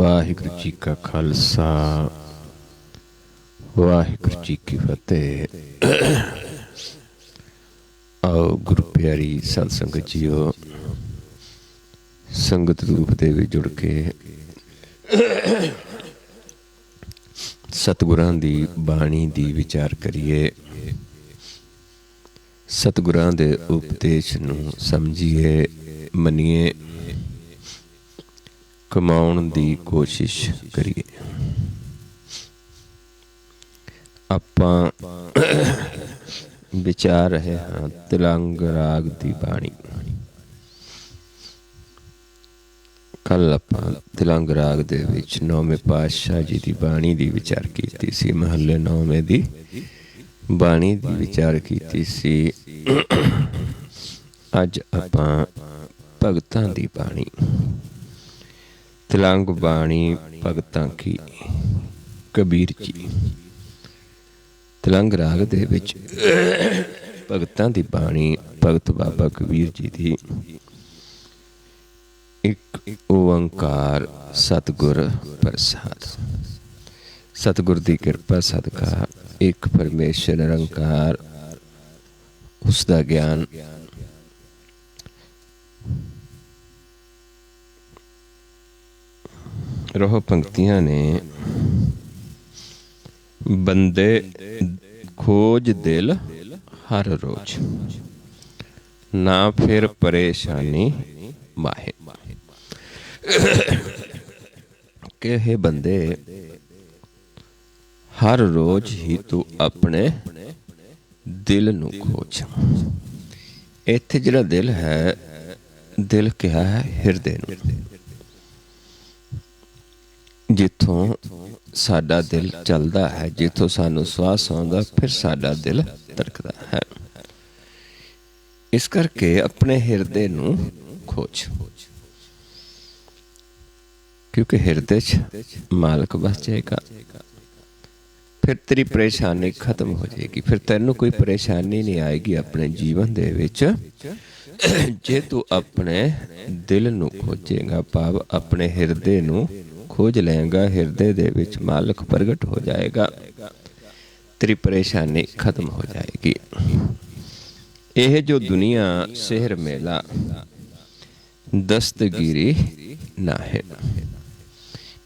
ਵਾਹਿਗੁਰੂ ਜੀ ਕਾ ਖਾਲਸਾ ਵਾਹਿਗੁਰੂ ਜੀ ਕੀ ਫਤਿਹ। ਆਓ ਗੁਰੂ ਪਿਆਰੀ ਸਤ ਸੰਗਤ ਜੀਓ, ਸੰਗਤ ਰੂਪ ਦੇ ਵਿੱਚ ਜੁੜ ਕੇ ਸਤਿਗੁਰਾਂ ਦੀ ਬਾਣੀ ਦੀ ਵਿਚਾਰ ਕਰੀਏ, ਸਤਿਗੁਰਾਂ ਦੇ ਉਪਦੇਸ਼ ਨੂੰ ਸਮਝੀਏ, ਮੰਨੀਏ, ਕਮਾਉਣ ਦੀ ਕੋਸ਼ਿਸ਼ ਕਰੀਏ। ਆਪਾਂ ਵਿਚਾਰ ਰਹੇ ਹਾਂ ਤਿਲੰਗ ਰਾਗ ਦੀ ਬਾਣੀ। ਕੱਲ ਆਪਾਂ ਤਿਲੰਗ ਰਾਗ ਦੇ ਵਿੱਚ 9ਵੇਂ ਪਾਤਸ਼ਾਹ ਜੀ ਦੀ ਬਾਣੀ ਦੀ ਵਿਚਾਰ ਕੀਤੀ ਸੀ, ਮਹੱਲੇ 9ਵੇਂ ਦੀ ਬਾਣੀ ਦੀ ਵਿਚਾਰ ਕੀਤੀ ਸੀ। ਅੱਜ ਆਪਾਂ ਭਗਤਾਂ ਦੀ ਬਾਣੀ, ਤਿਲੰਗ ਬਾਣੀ ਭਗਤਾਂ ਕੀ, ਕਬੀਰ ਜੀ। ਤਿਲੰਗ ਰਾਗ ਦੇ ਵਿੱਚ ਭਗਤਾਂ ਦੀ ਬਾਣੀ ਭਗਤ ਬਾਬਾ ਕਬੀਰ ਜੀ ਦੀ। ਇੱਕ ਓੰਕਾਰ ਸਤਿਗੁਰ ਪ੍ਰਸਾਦ। ਸਤਿਗੁਰ ਦੀ ਕਿਰਪਾ ਸਦਕਾ ਇੱਕ ਪਰਮੇਸ਼ਰ ਨਿਰੰਕਾਰ, ਉਸ ਦਾ ਗਿਆਨ ਰੋਹ ਪੰਕਤੀਆਂ ਨੇ। ਬੰਦੇ ਖੋਜ ਦਿਲ ਹਰ ਰੋਜ਼, ਨਾ ਫਿਰ ਪਰੇਸ਼ਾਨੀ ਮਾਹੇ। ਕਿ ਹੈ ਬੰਦੇ, ਹਰ ਰੋਜ਼ ਹੀ ਤੂੰ ਆਪਣੇ ਦਿਲ ਨੂੰ ਖੋਜ। ਇੱਥੇ ਜਿਹੜਾ ਦਿਲ ਹੈ, ਦਿਲ ਕਿਹਾ ਹੈ ਹਿਰਦੇ ਨੂੰ, ਜਿੱਥੋਂ ਸਾਡਾ ਦਿਲ ਚੱਲਦਾ ਹੈ, ਜਿੱਥੋਂ ਸਾਨੂੰ ਸਵਾਸ ਆਉਂਦਾ, ਫਿਰ ਸਾਡਾ ਦਿਲ ਧੜਕਦਾ ਹੈ। ਇਸ ਕਰਕੇ ਆਪਣੇ ਹਿਰਦੇ ਨੂੰ ਖੋਜ, ਕਿਉਂਕਿ ਹਿਰਦੇ 'ਚ ਮਾਲਕ ਵਸ ਜਾਏਗਾ। ਫਿਰ ਤੇਰੀ ਪਰੇਸ਼ਾਨੀ ਖਤਮ ਹੋ ਜਾਏਗੀ, ਫਿਰ ਤੈਨੂੰ ਕੋਈ ਪਰੇਸ਼ਾਨੀ ਨਹੀਂ ਆਏਗੀ ਆਪਣੇ ਜੀਵਨ ਦੇ ਵਿੱਚ, ਜੇ ਤੂੰ ਆਪਣੇ ਦਿਲ ਨੂੰ ਖੋਜੇਗਾ। ਭਾਵ ਆਪਣੇ ਹਿਰਦੇ ਨੂੰ ਖੋਜ ਲਏਗਾ, ਹਿਰਦੇ ਦੇ ਵਿੱਚ ਮਾਲਕ ਪ੍ਰਗਟ ਹੋ ਜਾਏਗਾ, ਤੇਰੀ ਪਰੇਸ਼ਾਨੀ ਖਤਮ ਹੋ ਜਾਏਗੀ। ਇਹ ਜੋ ਦੁਨੀਆ ਸ਼ਹਿਰ ਮੇਲਾ ਦਸਤਗੀਰੀ ਨਾ ਹੈ।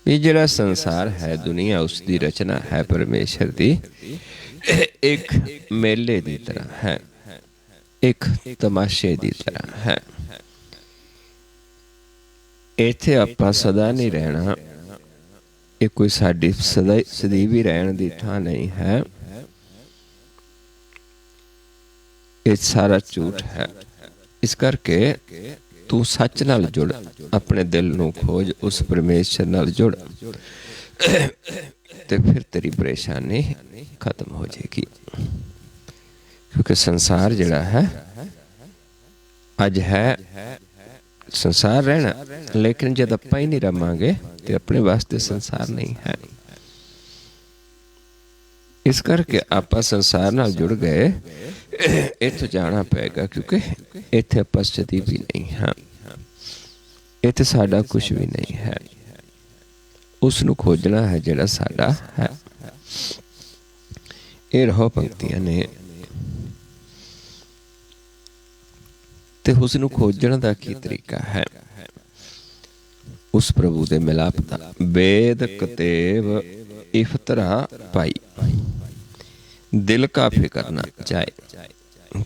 ਇਹ ਜਿਹੜਾ ਸੰਸਾਰ ਹੈ, ਦੁਨੀਆ, ਉਸ ਦੀ ਰਚਨਾ ਹੈ ਪਰਮੇਸ਼ਰ ਦੀ, ਇੱਕ ਮੇਲੇ ਦੀ ਤਰ੍ਹਾਂ ਹੈ, ਇੱਕ ਤਮਾਸ਼ੇ ਦੀ ਤਰ੍ਹਾਂ ਹੈ। ਇੱਥੇ ਆਪਾਂ ਸਦਾ ਨਹੀਂ ਰਹਿਣਾ, ਇਹ ਕੋਈ ਸਾਡੀ ਸਦੀਵੀ ਰਹਿਣ ਦੀ ਥਾਂ ਨਹੀਂ ਹੈ। ਇਹ ਸਾਰਾ ਝੂਠ ਹੈ। ਇਸ ਕਰਕੇ ਤੂੰ ਸੱਚ ਨਾਲ ਜੁੜ, ਆਪਣੇ ਦਿਲ ਨੂੰ ਖੋਜ, ਉਸ ਪਰਮੇਸ਼ਰ ਨਾਲ ਜੁੜ, ਤੇ ਫਿਰ ਤੇਰੀ ਪਰੇਸ਼ਾਨੀ ਖਤਮ ਹੋ ਜਾਏਗੀ। ਕਿਉਂਕਿ ਸੰਸਾਰ ਜਿਹੜਾ ਹੈ ਅੱਜ ਹੈ, ਸੰਸਾਰ ਰਹਿਣਾ, ਲੇਕਿਨ ਜਦ ਆਪਾਂ ਹੀ ਨਹੀਂ ਰਵਾਂਗੇ ਤੇ ਆਪਣੇ ਵਾਸਤੇ ਸੰਸਾਰ ਨਹੀਂ ਹੈ। ਇਸ ਕਰਕੇ ਆਪਾਂ ਸੰਸਾਰ ਨਾਲ ਜੁੜ ਗਏ, ਇੱਥੋਂ ਜਾਣਾ ਪਏਗਾ, ਕਿਉਂਕਿ ਇੱਥੇ ਆਪਾਂ ਸਥਿਤੀ ਵੀ ਨਹੀਂ ਹਾਂ, ਇੱਥੇ ਸਾਡਾ ਕੁਛ ਵੀ ਨਹੀਂ ਹੈ। ਉਸ ਨੂੰ ਖੋਜਣਾ ਹੈ ਜਿਹੜਾ ਸਾਡਾ ਹੈ। ਇਹ ਰੋਹ ਪੰਕਤੀਆਂ ਨੇ। ਤੇ ਉਸ ਨੂੰ ਖੋਜਣ ਦਾ ਕੀ ਤਰੀਕਾ ਹੈ? ਉਸ ਪ੍ਰਭੂ ਦੇ ਮਿਲਾਪ ਦਾ। ਵੇਦ ਕਤੇਬ ਇਫਤਰਾ ਪਾਈ, ਦਿਲ ਕਾ ਫਿਕਰ ਨਾ ਜਾਏ।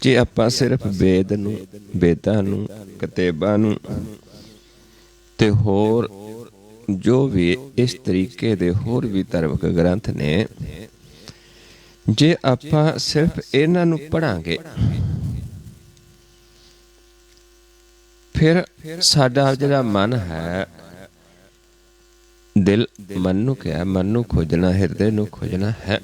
ਜੇ ਆਪਾਂ ਸਿਰਫ ਵੇਦ ਨੂੰ, ਵੇਦਾਂ ਨੂੰ, ਕਤੇਬਾਂ ਨੂੰ ਤੇ ਹੋਰ ਜੋ ਵੀ ਇਸ ਤਰੀਕੇ ਦੇ ਹੋਰ ਵੀ ਧਾਰਮਿਕ ਗ੍ਰੰਥ ਨੇ, ਜੇ ਆਪਾਂ ਸਿਰਫ ਇਹਨਾਂ ਨੂੰ ਪੜਾਂਗੇ, ਫਿਰ ਸਾਡਾ ਜਿਹੜਾ ਮਨ ਹੈ, ਦਿਲ, ਮਨ ਨੂੰ ਕਿਹਾ, ਮਨ ਨੂੰ ਖੋਜਣਾ, ਹਿਰਦੇ ਨੂੰ ਖੋਜਣਾ ਹੈ,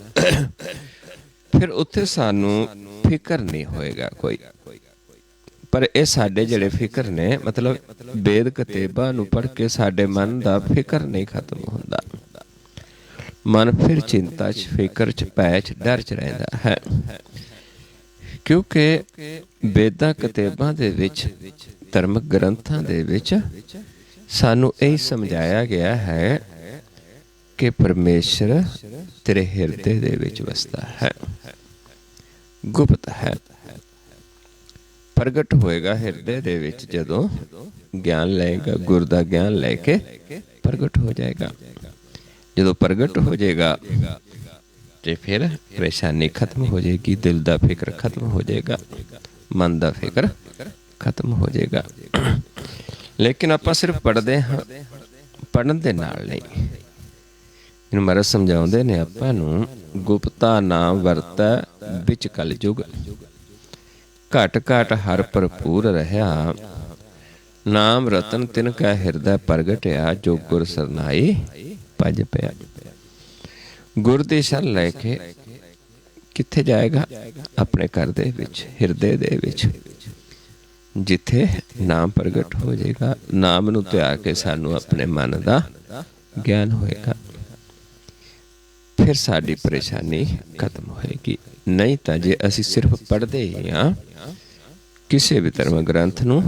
ਫਿਰ ਉੱਥੇ ਸਾਨੂੰ ਫਿਕਰ ਨਹੀਂ ਹੋਏਗਾ ਕੋਈ। ਪਰ ਇਹ ਸਾਡੇ ਜਿਹੜੇ ਫਿਕਰ ਨੇ, ਮਤਲਬ ਵੇਦ ਕਤੇਬਾਂ ਨੂੰ ਪੜ੍ਹ ਕੇ ਸਾਡੇ ਮਨ ਦਾ ਫਿਕਰ ਨਹੀਂ ਖਤਮ ਹੁੰਦਾ। ਮਨ ਫਿਰ ਚਿੰਤਾ 'ਚ, ਫਿਕਰ 'ਚ, ਭੈ 'ਚ, ਡਰ 'ਚ ਰਹਿੰਦਾ ਹੈ। ਕਿਉਂਕਿ ਵੇਦਾਂ ਕਤੇਬਾਂ ਦੇ ਵਿੱਚ, ਧਰਮਿਕ ਗ੍ਰੰਥਾਂ ਦੇ ਵਿੱਚ ਸਾਨੂੰ ਇਹ ਸਮਝਾਇਆ ਗਿਆ ਹੈ कि परमेश्वर तेरे हिरदे दे विच वसदा है, गुप्त है। प्रगट होएगा हिरदे दे विच जदों ज्ञान लएगा, गुर दा ज्ञान लैके प्रगट हो जाएगा। जदों प्रगट हो जाएगा तो फिर परेशानी खत्म हो जाएगी, दिल दा फिक्र खत्म हो जाएगा, मन दा फिक्र खत्म हो जाएगा। लेकिन आपां सिर्फ पढ़दे हाँ, पढ़न दे नाल नहीं। इन्हूं महाराज समझाउंदे ने आपां नूं, गुप्ता नाम वरतै बिच कलयुग, घट घट हर भरपूर रहा, नाम रतन तिन कै हिरदै प्रगटिया, जो गुर सरनाई भज पिया। गुर दी शरण लैके कित्थे जाएगा? अपने घर दे विच, हिरदे दे विच, जिथे नाम प्रगट हो जाएगा। नाम नूं त्याग के सानू अपने मन दा ज्ञान होएगा, फिर साडी परेशानी खत्म होएगी। नहीं तां जे असीं सिर्फ पढ़दे ही हाँ किसी भी धर्म ग्रंथ नूं,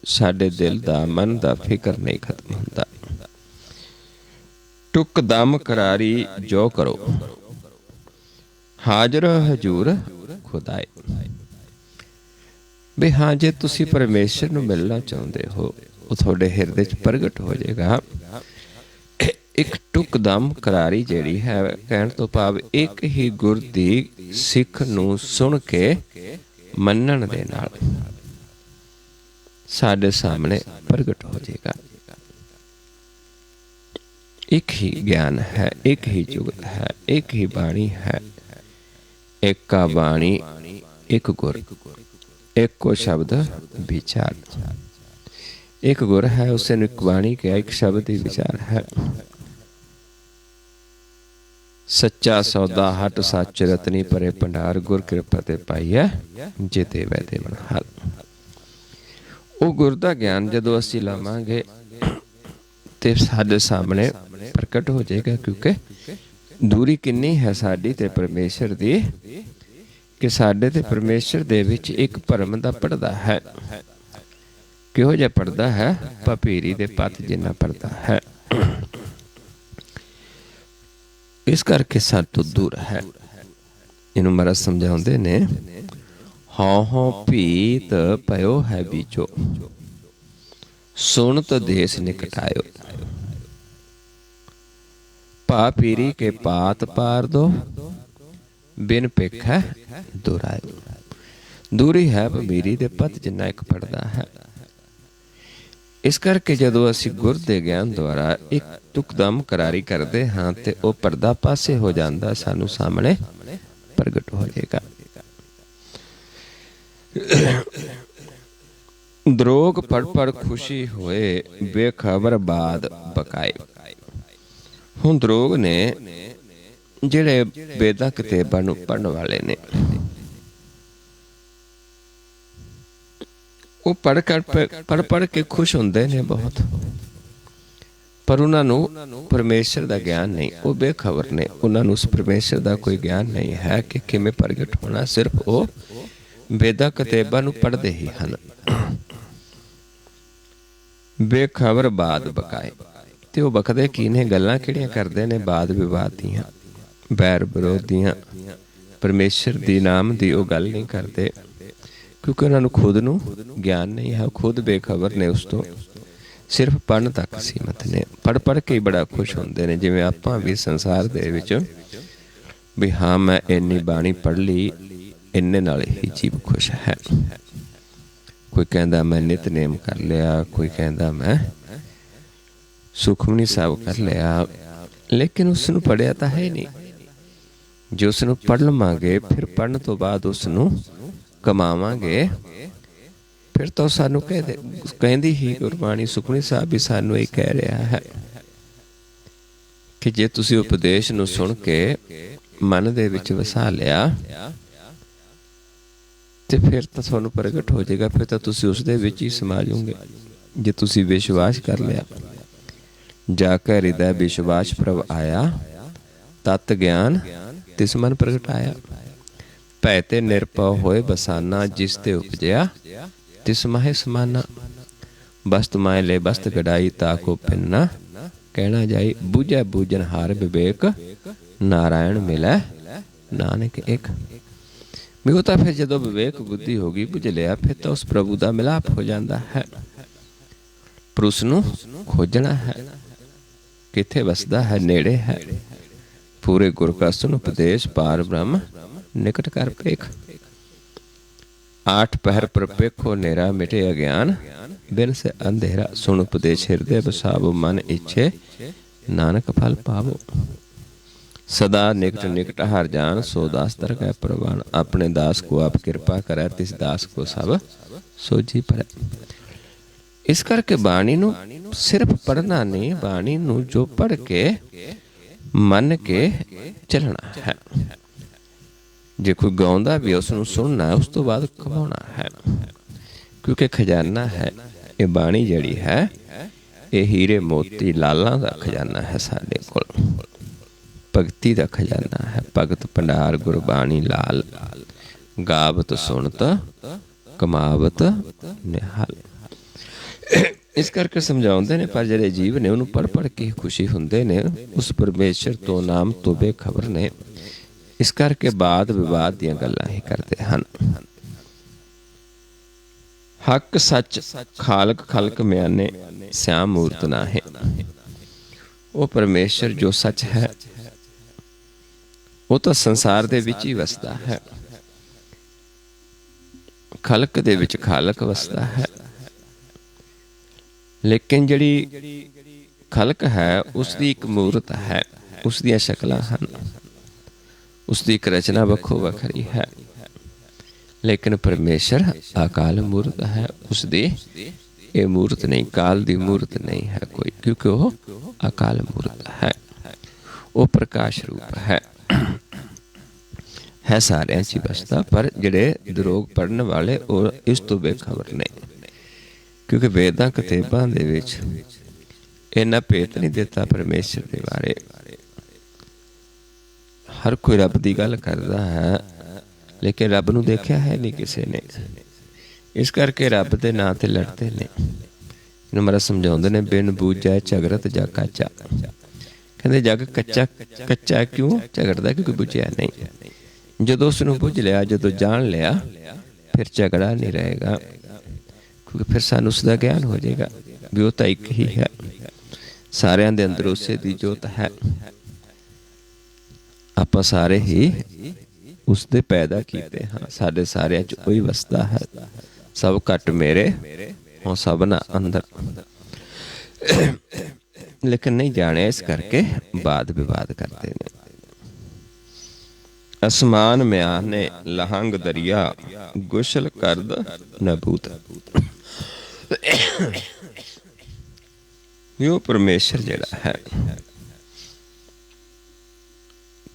साडे दिल दा मन दा फिक्र नहीं खत्म हुंदा। टुक दम करारी जो करो, हाजर हजूर खुदाए। भी हाँ, जे तुसी परमेश्वर नूं मिलना चाहुंदे हो, वो तुहाडे हिरदे च प्रगट हो जाएगा। एक टुक दम करारी जिहड़ी है, कहण तो भाव एक ही गुर दी सिख नूं सुण के मन्नण दे नाल साडे सामने प्रगट हो जाएगा। एक ही ज्ञान है, एक ही जुगत है, एक ही बाणी है। एक का बाणी एक गुर, एक को शब्द विचार। एक गुर है, उसे एक बाणी क्या, एक शब्द ही विचार है। सच्चा सौदा हट सच रतनी परे भंडार, गुर कृपा ते पाईया जे देवै देवन हाल। वो गुर दा ज्ञान जदों असीं लवांगे ते साडे सामने प्रकट हो जाएगा। क्योंकि दूरी किन्नी है साडी ते परमेश्वर दी, कि साडे ते परमेश्वर दे विच एक भरम दा पड़दा है। किहो जिहा पड़दा है? भपीरी दे पत जिन्ना पड़दा है। इस करके साड तो दूर है। इनू महाराज समझाउंदे ने, हौं हौं भीत पयो है बीचो, सुनत देश निकटायो, भा पीरी के पात पार दो, बिन भिख है दूर आयो। दूरी है भपीरी दे पत जिन्ना एक पड़दा है। इस करके जदों असीं गुर दे ज्ञान द्वारा एक तुकदम करारी करते हाँ तो वह पर्दा पासे हो जाता, सानू सामने प्रगट हो जाएगा। द्रोग पढ़ पढ़ खुशी होए, बेखबर बाद बकाए। हुण द्रोग ने जिहड़े वेदां किताबां नूं पढ़न वाले ने, वो पढ़ पढ़ के खुश होंदे ने बहुत, पर उन्होंने परमेश्वर का ज्ञान नहीं। वो बेखबर ने, उन्होंने उस परमेश्वर का कोई ज्ञान नहीं है कि किवें प्रगट होना। सिर्फ वो वेदां किताबां नूं पढ़दे ही हन। बेखबर बाद बकाए, ते वो बकदे की ने, गल्लां किहड़ियां करदे ने? वाद विवाद दियां, बैर विरोध दियां। परमेश्वर दी नाम दी वो गल नहीं करते, क्योंकि उन्होंने खुद नूं ज्ञान नहीं है। खुद बेखबर ने उस तो, सिर्फ पढ़न तक सीमित ने। पढ़ पढ़ के ही बड़ा खुश होंदे ने। जिवें आपां भी संसार दे विच भी हाँ मैं इन्नी बाणी पढ़ ली, इन्ने नाल ही जीव खुश है। कोई कहंदा मैं नितनेम कर लिया, कोई कहंदा मैं सुखमनी साहब कर लिया, लेकिन उसनूं पढ़िया तां है नहीं। जो उसनूं पढ़ लवांगे, फिर पढ़न तो बाद उसनूं कमावांगे, फिर तो सानू कहती ही गुरबाणी, सुखमनी साहब भी सानू यही कह रहा है कि जे तुसी उपदेश नूं सुन के मन दे विच वसा लिया ते फिर तो तुहानू प्रगट हो जाएगा। फिर तो तुसी उस दे विच ही समा जाओगे। जे तुसी विश्वास कर लिया, जाकर हृदय विश्वास प्रभ आया, तत् ज्ञान तिस मन प्रगटाया। भै ते निरभव होए बसाना, जिस ते उपजया तिस माहे समाना। बस्त माए ले बस्त गड़ाई, ताको पिन्ना कहना जाए बूझै बूझन हार विवेक नारायण मिलै नानक एक। भी वो तो फिर जो विवेक बुद्धि होगी बुझ लिया फिर तो उस प्रभु का मिलाप हो जाता है। पर उसनू खोजना है किथे वसदा है नेड़े है। पूरे गुर का सुन उपदेश पार ब्रह्म निकट कर पेख। आठ पहर पर पेखो नेरा मिटे अज्ञान बिन से अंधेरा। सुन उपदेश हृदय बसावो मन इच्छे नानक फल पावो। सदा निकट निकट हर जान सो दास दर कै प्रवान। अपने दास को आप कृपा करे तिस दास को सब सोझी परै। इस करके बाणी नू सिर्फ पढ़ना नहीं, बाणी नू जो पढ़ के मन के चलना है। जे कोई गाँदा भी उसनू सुनना है उस तो बाद कमाना है। क्योंकि खजाना है ये बाणी जड़ी है ये हीरे मोती लालां दा खजाना है। साडे कोल भगती दा खजाना है। भगत भंडार गुरबाणी लाल गावत सुनत कमावत निहाल। इस करके समझाउंदे ने पर जिहड़े जीव ने उन्होंने पढ़ पढ़ के खुशी हुंदे ने उस परमेश्वर तो नाम तो बेखबर ने। इस करके बाद विवाद दीयां गल्लां ही करते हैं। हक सच खालक खलक म्याने श्याम मूर्त नाहे। वो परमेश्वर जो सच है वो तो संसार दे विच ही वसदा है। खलक दे विच खालक वसदा है। लेकिन जिहड़ी खलक है उसकी एक मूर्त है, उसदियां शक्लां हन, उसकी एक रचना वखो वखरी है। लेकिन परमेश्वर अकाल मूर्त है। उसदी ये मूर्त नहीं, काल दी मूर्त नहीं है कोई, क्योंकि वो अकाल मूर्त है। वो प्रकाश रूप है सारियां च बसदा। पर जिहड़े दरोग पढ़न वाले और इस तो बेखबर ने, क्योंकि वेदां किताबां दे विच इन्ना भेत नहीं दिता परमेश्वर के बारे। हर कोई रब की गल करता है लेकिन रब नूं देखिया है नहीं किसी ने। इस करके रब के नां ते लड़ते ने। इन्हूं महाराज समझाउंदे ने बिन बूझै झगड़त जग कच्चा। कहंदे जग कच्चा कच्चा क्यों झगड़दा? क्योंकि बुझिया नहीं। जदों उसनूं बुझ लिया, जदों जान लिया, फिर झगड़ा नहीं रहेगा। क्योंकि फिर सानूं उसदा ज्ञान हो जाएगा भी वो तो एक ही है। सारियां दे अंदर उसे दी जोत है। आपां सारे ही उसदे पैदा कीते हाँ। साडे सारियां च कोई वसदा है। सब घट मेरे हों सबना अंदर। लेकिन नहीं जाने, इस करके वाद विवाद करते हैं। आसमान म्याने लहंग दरिया गुसल करद नबूत। यो परमेश्वर जिहड़ा है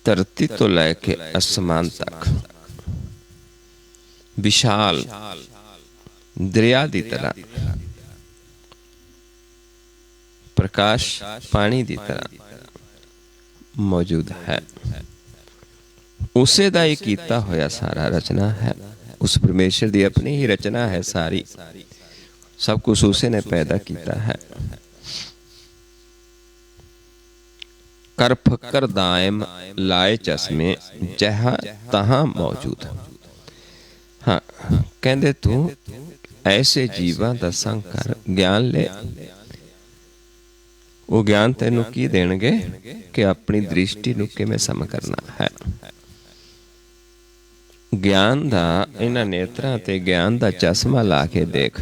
धरती तो लैके आसमान तक विशाल दरिया की तरह, प्रकाश पानी की तरह मौजूद है। उसे दा ही कीता होया सारा रचना है। उस परमेश्वर की अपनी ही रचना है सारी। सब कुछ उसे ने पैदा किया है। कर फकर दायम लाए चश्मे जहाँ तहाँ मौजूद। हाँ कहते तू ऐसे जीवां दा संग कर ज्ञान ले। वो ज्ञान तेनू की देणगे कि अपनी दृष्टि नू किवें सम करना है। ज्ञान दा इन्हां नेत्रां ते ज्ञान दा चश्मा ला के देख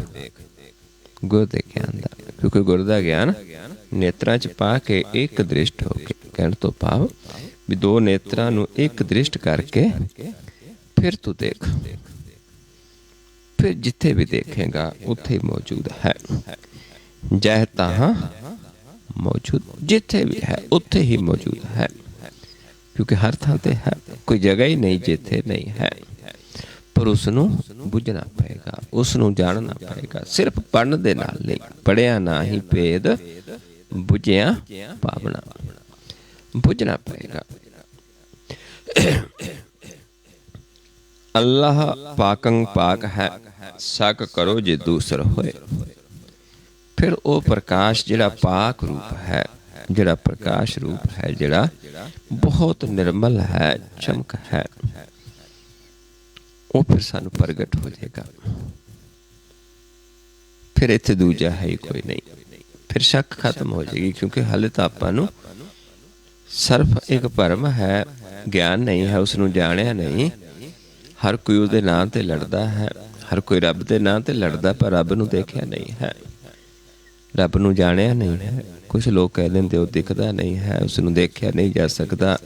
गुर दे ज्ञान दा। क्योंकि गुर दा ज्ञान नेत्रां च पा के एक दृष्ट हो के, कहण तो भाव भी दो नेत्रां नू एक दृष्ट करके फिर तू देख। फिर जिथे भी देखेगा उत्थे ही मौजूद है। जह तहाँ मौजूद, जिथे भी है उत्थे ही मौजूद है। क्योंकि हर थां ते है, कोई जगह ही नहीं जिथे नहीं है। पर उसनू बुझना पएगा, उसनू जानना पएगा। सिर्फ पढ़न दे नाल नहीं, पढ़िया ना ही भेद बुझिया पावना। बुझना पएगा। अल्लाह पाकंग पाक है, शक करो जे दूसर होए। फिर वो प्रकाश जिहड़ा पाक रूप है जिहड़ा प्रकाश रूप है, जिहड़ा बहुत निर्मल है, चमक है, वो फिर सानू प्रगट हो जाएगा। फिर इत्थे दूजा है ही कोई नहीं, फिर शक खत्म हो जाएगी। क्योंकि हाले तो आपां नूं सिर्फ एक भरम है, ज्ञान नहीं है, उसनूं जाणिया नहीं। हर कोई उहदे नां ते लड़दा है, हर कोई रब दे नां ते लड़दा, पर रब नूं देखिया नहीं है, रब नूं जाणिया नहीं है। कुछ लोग कह देंदे वो दिखदा नहीं है, उसनूं देखिया नहीं जा सकदा।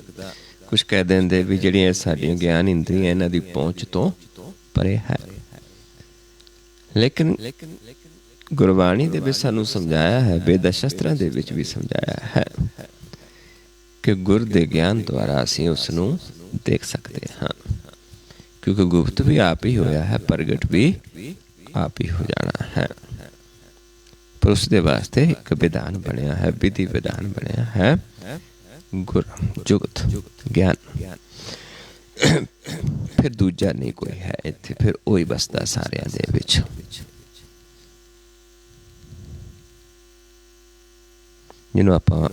कुछ कह देंदे भी जिहड़ियां साडीआं ज्ञान इंद्रियां इन्हां दी पहुंच तो परे है। लेकिन गुरबाणी दे विच सानूं समझाया है, वेद शास्त्रां दे विच भी समझाया है कि गुर दे ज्ञान द्वारा असीं उसनूं देख सकते हाँ। क्योंकि गुप्त भी आप ही होया है, प्रगट भी आप ही हो जाना है। पर उसके वास्ते एक विधान बनया है, विधि विधान बनया है, गुर जुगत ज्ञान। फिर दूजा नहीं कोई है इत्थे, फिर वही बसदा सारियां दे विच। जिन्हों आपां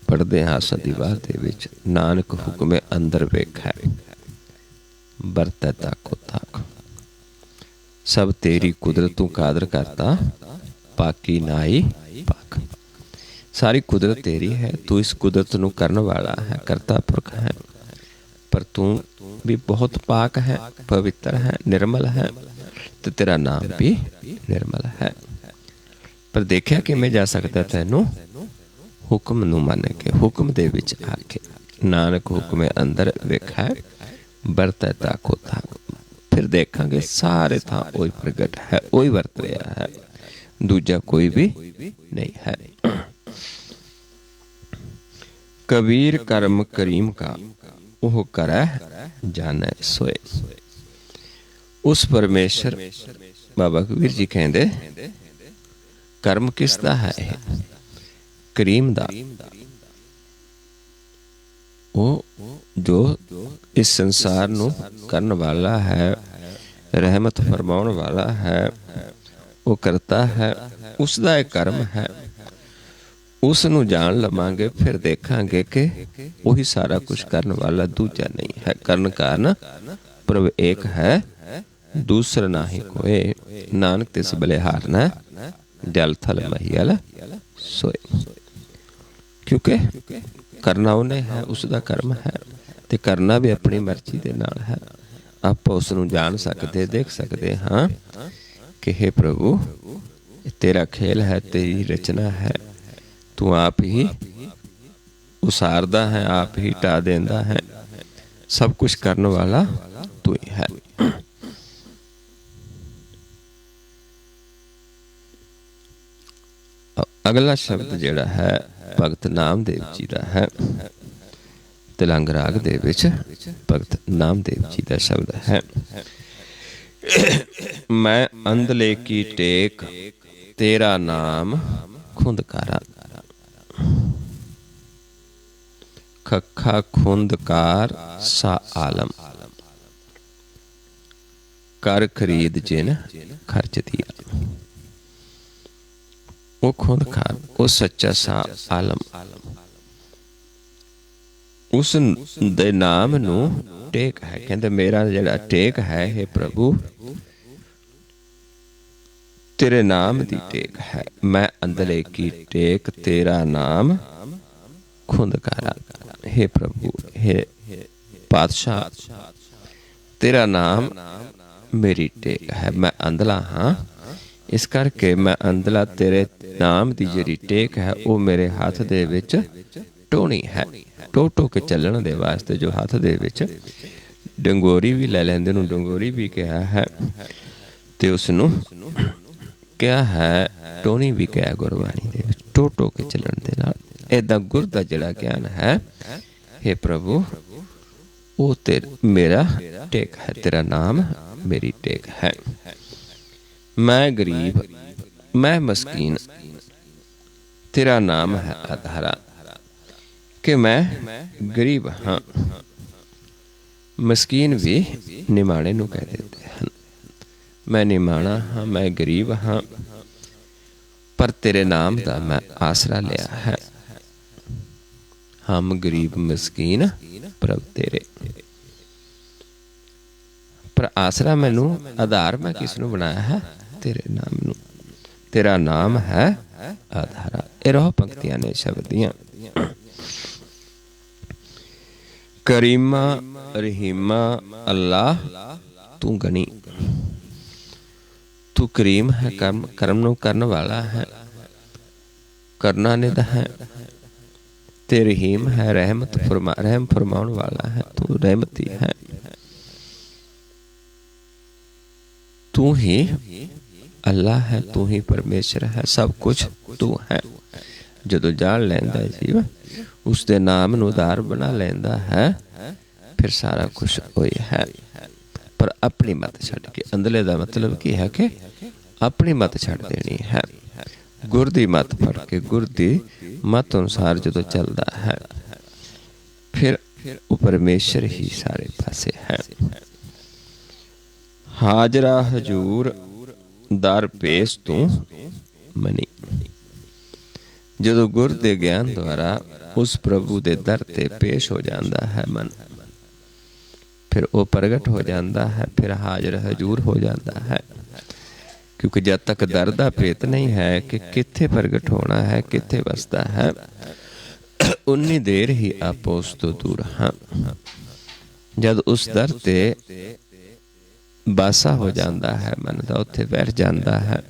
पढ़दे हां सदीवार दे विच, नानक हुक्मे अंदर वेखै, बरतै ताको ताक, सब तेरी कुदरत तू कादर करता, पाकी नाई पाक। सारी कुदरत तेरी है, तू इस कुदरत नूं करन वाला है, करता पुरख है। पर तू भी बहुत पाक है, पवित्र है, निर्मल है, तो तेरा नाम भी निर्मल है। पर देखिया किवें जा सकदा तैनूं? हुक्म नूं मन के, हुक्म दे विच आके। नानक हुक्मे अंदर वेखै, बरतै ताको ताक। फिर देखांगे सारे थां वही प्रगट है, वही वरत रहा है, दूजा कोई भी नहीं है। कबीर कर्म करीम का ओह करै जानै सोए। उस परमेश्वर, बाबा कबीर जी कहते कर्म किसदा है? करीम दा। वो जो इस संसार नूं करन वाला है, रहमत फरमाउण वाला है, वो करता है, उसदा एक कर्म है। उस नूं जान लवांगे, फिर देखांगे कि वही सारा कुछ करन वाला, दूजा नहीं है। करन कारण प्रभ एक है, दूसरा ना ही कोई। नानक तिस बलिहार न जल थल महियल सोए। क्योंकि करना उन्हें है, उसका कर्म है, ते करना भी अपनी मर्जी दे नाल है। आप उस नूं जान सकते, देख सकते हाँ कि हे प्रभु तेरा खेल है, तेरी रचना है, तू आप ही उसारदा है, आप ही टा देंदा है, सब कुछ करने वाला तू ही है। अगला शब्द जिहड़ा है भगत नामदेव जी का है। तिलंग राग दे विच भगत नामदेव जी का शब्द है। मैं अंधले की टेक, तेरा नाम खुंदकारा। खखा खुंदकार सा आलम, कर खरीद जिन खर्च दिया। वो खुंदकार, वो सच्चा सा आलम, उस दे नाम नू टेक है। कहते मेरा जिहड़ा टेक है, हे प्रभु तेरे नाम दी टेक है। मैं अंधले की टेक, तेरा नाम खुंदकारा। हे प्रभु, हे पातशाह, तेरा नाम मेरी टेक है। मैं अंधला हाँ, इस करके मैं अंधला, तेरे नाम दी जिहड़ी टेक है वो मेरे हाथ दे विच टोनी है। टो टो के चलण दे वास्ते जो हाथ दे विच डंगोरी भी लै लैंदे नूं डंगोरी भी कहा है, ते उसनूं क्या है टोनी भी कहा गुरबाणी दे विच। टो टो के चलण दे नाल इदां गुर दा जिहड़ा ज्ञान है, हे प्रभु वो तेरा मेरा टेक है, तेरा नाम मेरी टेक है। मैं गरीब, मैं मस्कीन, तेरा नाम है आधारा। कि मैं गरीब हाँ, मस्कीन भी निमाणे नूं कह देते हैं। मैं निमाणा हाँ, मैं गरीब हाँ, पर तेरे नाम दा मैं आसरा लिया है। हम गरीब मस्कीन प्रभ तेरे। पर आसरा मैनू आधार मैं किस नू बनाया है? तेरे नाम नू। तेरा नाम है आधारा। ये रहो पंक्तियां ने शब्द दियां। करीमा रहीमा अल्लाह तू गनी। तू करीम है, कर्म नू करन वाला है, करना निध है। ते रहीम है, रहम फरमाउण वाला है। तू रहमती है। तू ही अल्लाह है, तू ही परमेश्वर है, सब कुछ तू है। जदों जान लैंदा जीव उसके नाम नू उधार बना लैंदा है, फिर सारा कुछ वही है। पर अपनी मत छड्ड के, अंदरले दा मतलब की है कि अपनी मत छड्ड देनी है। गुर दी मत फड़ के, गुर दी मत अनुसार जदों चलदा है, फिर वो परमेश्वर ही सारे पासे है। हाजरा हजूर दर पेश तू मनी। जदों गुर दे ज्ञान द्वारा उस प्रभु दे दर ते पेश हो जाता है मन, फिर वो प्रगट हो जाता है, फिर हाजर हजूर हो जाता है। क्योंकि जब तक दर दा भेत नहीं है कि कित्थे प्रगट होना है, कित्थे वसदा है, उन्नी देर ही आप उस तो दूर हाँ। जब उस दर ते बासा हो जाता है मन का, उत्थे बैठ जाता है,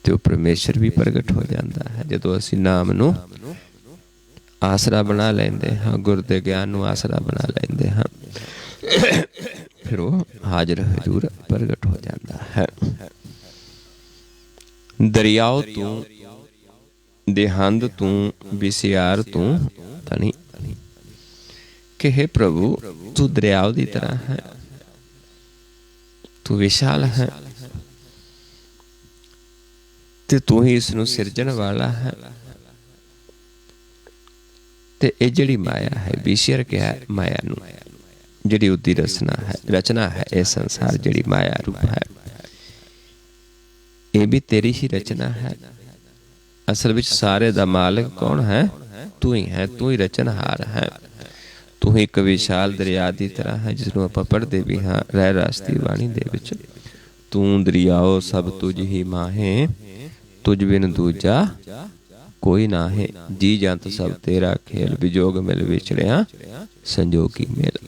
तो परमेश्वर भी प्रगट हो जाता है। जदों असी नाम नू आसरा बना लेंदे हाँ, गुर दे ज्ञान नू आसरा बना लेंदे हाँ, फिर वो हाजर हजूर प्रगट हो जाता है। दरियाओ तू देहांद तू विसियार तू धनी। कि हे प्रभु तू दरियाओ की तरह है, तू विशाल है, ते तू ही इसनू सिरजण वाला है। ते ये जिहड़ी माया है, विशर क्या माया नू, जिहड़ी उदी रचना है ये संसार, जिहड़ी माया रूप है, ये भी तेरी ही रचना है। असल विच सारे दा मालिक कौन है? तू ही है, तू ही रचनहार है। तू ही एक विशाल दरिया की तरह है, जिसनों आपां पढ़दे भी हाँ रह रास्ती बाणी दे विच। तू दरियाओ सब तुझ ही माहे, तुझ बिन दूजा कोई ना है। जी जंत सब तेरा खेल, विजोग मिल विछड़िया संजोगी मेल।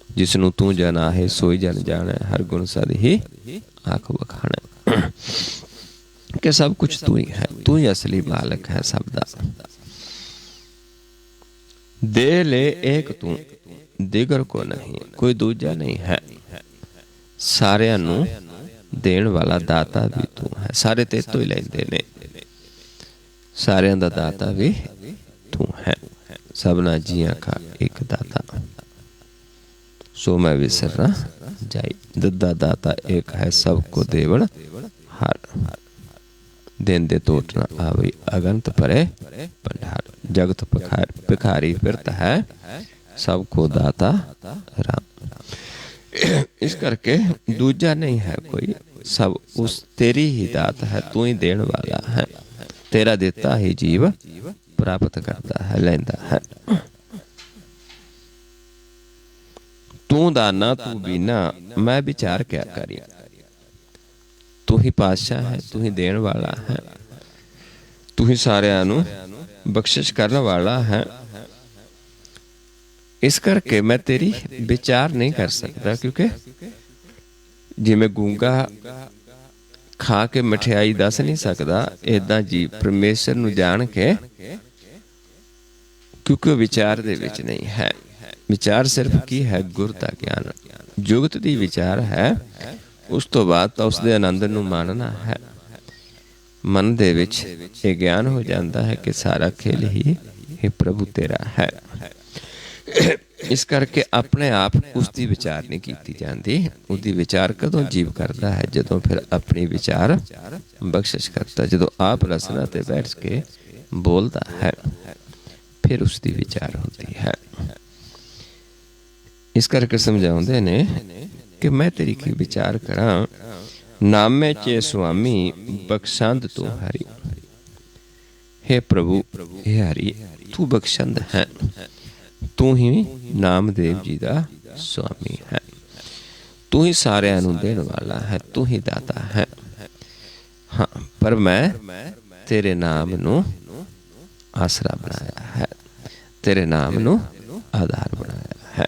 जिसनों तू जाना है सोई जन जाना, हर गुण सद ही आख बखाना। कि सब कुछ तू ही है, तू ही असली मालिक है सब दा। दे ले एक तू दिगर को नहीं, कोई दूजा नहीं है। सारियां नू देण वाला दाता भी तू है। सारे ते तो ही लैंदे ने, सारियां दा दाता भी तू है। सबना जियां का एक दाता, सो मैं विसर ना जाई। दद्दा दाता एक है, सबको देवण हार। दिन दे टोट न आवे, अगंत परे भंडार। जगत भिखारी फिरत है, सबको दाता राम। इस करके दूजा नहीं है कोई, सब उस तेरी ही दात है। तू ही देण वाला है, तेरा देता ही जीव प्राप्त करता है, लैंदा है। तू दाना तू बीना, मैं विचार क्या करी। तू ही पातशाह है, तू ही देण वाला है, तू ही सारियां नू बख्शिश करने वाला है। इस करके मैं तेरी विचार नहीं कर सकता, क्योंकि जिवें गूंगा खा के मठियाई दस नहीं सकता, इदां जी परमेश्वर नू जान के, क्योंकि विचार दे विच नहीं है। विचार सिर्फ की है? गुर दा ज्ञान, जुगत दी विचार है। उस तो बाद तो उसदे आनंद नू मानना है। मन दे विच ये ज्ञान हो जाता है कि सारा खेल ही प्रभु तेरा है। इस करके अपने आप उसकी विचार नहीं की जाती। उसकी विचार कदों जीव करता है? जदों फिर अपनी विचार बख्शिश करता, जदों आप रसना ते बैठ के बोलता है, फिर उसकी विचार होती है। इस करके समझाते ने कि मैं तेरी की विचार करा। नामे चे स्वामी बख्शांद तू हरि। हे प्रभु, हे हरि, तू बख्शंद है, तू ही नामदेव जी का स्वामी है, तू ही सारिਆਂ ਨੂੰ देण वाला है, तू ही दाता है। हाँ, पर मैं तेरे नाम नू आसरा बनाया है, तेरे नाम नू आधार बनाया है।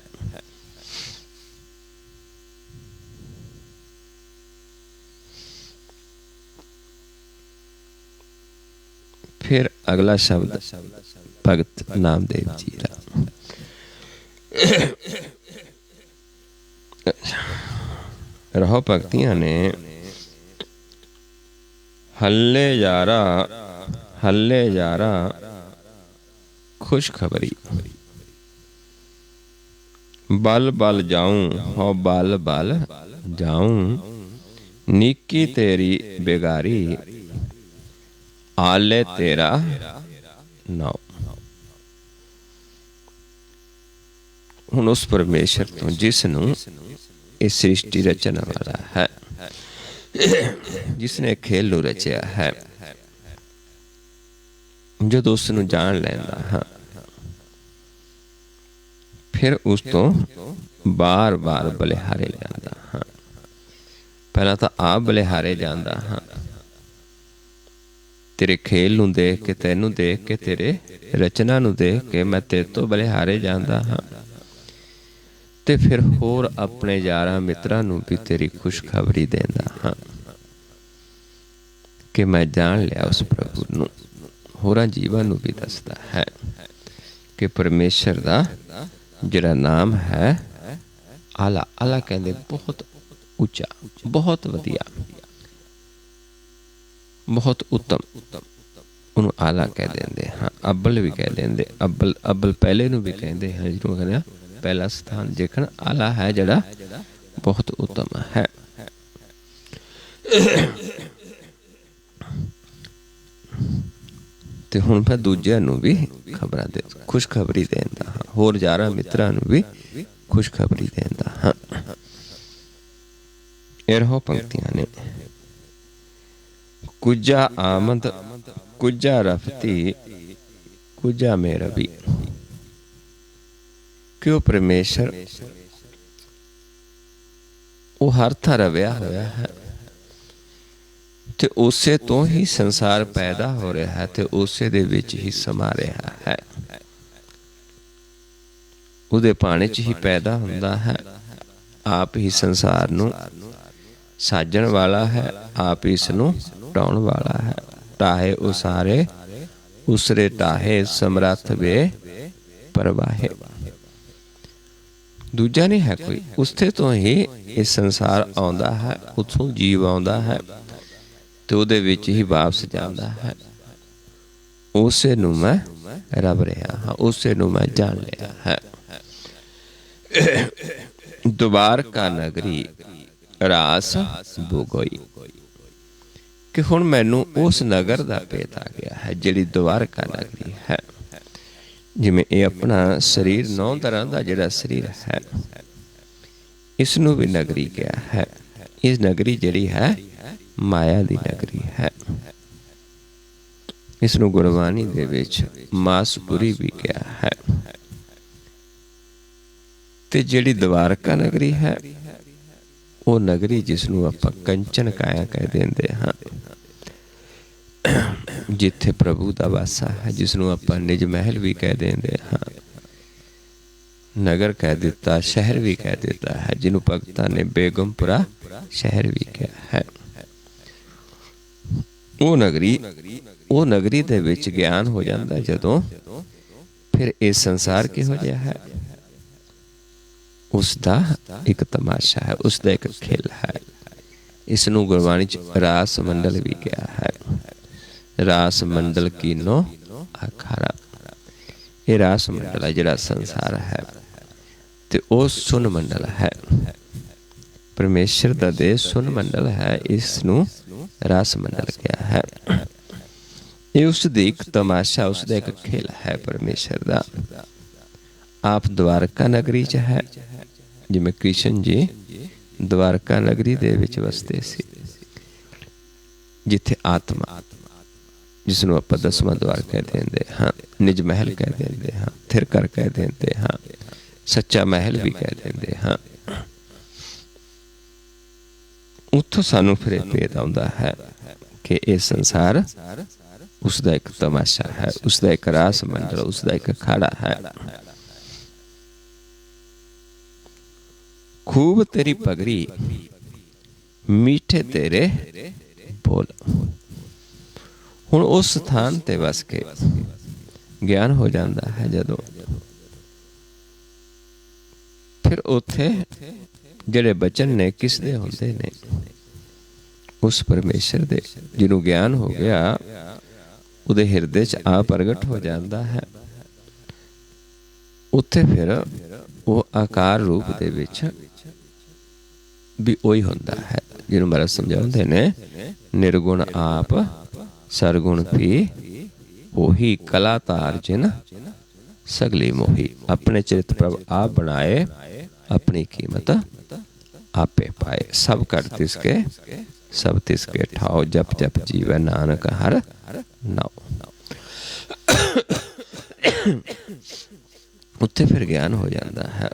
फिर अगला शब्द भगत नामदेव जी का। रहो भगतियां ने हल्ले यारा खुशखबरी, बल बल जाऊं हो बल बल जाऊं, नीकी तेरी बेगारी आले तेरा नाउ। हुण उस परमेश्वर तो जिसनू इस सृष्टि रचन वाला है, जिसने खेल नू रचिया है, जदों उसनू जान लैंदा हाँ, फिर उस तो बार बार बलिहारे जांदा हाँ। पहला तो आप बलिहारे जांदा हाँ, तेरे खेल नू देख के, तैनू देख के, तेरे रचना नू देख के मैं तेरे तो बलिहारे जांदा हाँ। ते फिर होर अपने यारां मित्रां नू भी तेरी खुशखबरी देंदा हाँ कि मैं जान लिया उस प्रभु नू। होरां जीवां नू भी दसदा है कि परमेश्वर दा जिहड़ा नाम है आला, आला कहंदे बहुत उच्चा, बहुत वधिया, बहुत उत्तम, उन्होंने आला कह देंगे हाँ। अब्बल भी कह देंगे, अब्बल अब्बल पहले नू भी कहते हैं, जिन्होंने कहना पहला स्थान जेखन आला है जड़ा बहुत उत्तम है। ते हुण मैं दूजिਆਂ नू भी खबरां दे खुशखबरी देंदा हाँ, होर यारां मित्रां नू भी खुशखबरी देंदा हाँ। इहो पंक्तियां ने कुजा आमद कुजा रफती कुजा में रवि, क्यों परमेश्वर वो हर थां रविया होया है ते उसे तो ही संसार पैदा हो रहा है ते उसे दे विच ही समा रहा है। उहदे पाणी च ही पैदा हुंदा है, आप ही संसार नू साजण वाला है, आप इसनू टाउण वाला है। टाहे उसारे उसरे टाहे समरथ वे परवाहे। दूजा नहीं है कोई, उससे तो ही इस संसार आउंदा है, उत्थों जीव आउंदा है ते उहदे विच ही वापस जांदा है। उसे नू मैं रब रहा हाँ, उसे नू मैं जान लिया है। द्वारका नगरी रास भोगोई, कि हुण मैनू उस नगर दा भेत आ गया है जिहड़ी द्वारका नगरी है। जिवें ये अपना शरीर 9 तरह का जिहड़ा शरीर है, इसनू भी नगरी कहा है। इस नगरी जिहड़ी है माया दी नगरी है। इसनू गुरबाणी दे विच मासपुरी भी कहा है। ते जिहड़ी द्वारका नगरी है वो नगरी जिसनू आपां कंचन काया कह देंदे हाँ, जिथे प्रभु दा वासा है, जिसनू आपां निज महल भी कह देंदे हाँ, नगर कह दिता, शहर भी कह दिता है, जिन्हों भगतां ने बेगमपुरा शहर भी कहा है। वो नगरी दे विच ज्ञान हो जाता जदों, फिर इस संसार किहो जिहा है, उसका एक तमाशा है, उसका एक खेल है। इसनू गुरबाणी च रास मंडल भी कहा है। रास मंडल कीनो आखारा, ये रास मंडल है जिहड़ा संसार है ते ओ सुन मंडल है। परमेश्वर दा देश सुन मंडल है, इसनू रास मंडल कहा है। ये उसदा एक तमाशा, उसका एक खेल है परमेश्वर दा। आप द्वारका नगरी च है, जिवें कृष्ण जी द्वारका नगरी दे विच वसदे सी, जिथे आत्मा जिसनों आपां 10वां द्वार कह देंदे हाँ, निज महल कह देंदे हाँ, थिर कर कह देंदे हाँ, सच्चा महल भी कह देंदे हाँ। उत्थों सानू फिर एक भेद आउंदा है कि ये संसार उसदा एक तमाशा है, उसदा एक रास मंडल, उसदा एक अखाड़ा है। खूब तेरी पगड़ी मीठे तेरे बोल। हुण उस स्थान ते वस के ज्ञान हो जाता है जदों, फिर उत्थे जिहड़े बचन ने किस दे हुंदे ने, उस परमेश्वर दे। जिन्हों ज्ञान हो गया उहदे हिरदे च आ प्रगट हो जाता है। उत्थे फिर वो आकार रूप दे विच भी वही हुंदा है जिन्हों महाराज समझाउंदे ने, निर्गुण आप सरगुण भी ओही, कला तार जिन सगली मोही। अपने चरित प्रभ आप बनाए, अपनी कीमत आपे पाए। सब कर तिसके सब तिसके ठाओ, जप जप जीवै नानक हर नाओ। उत्थे फिर ज्ञान हो जाता है,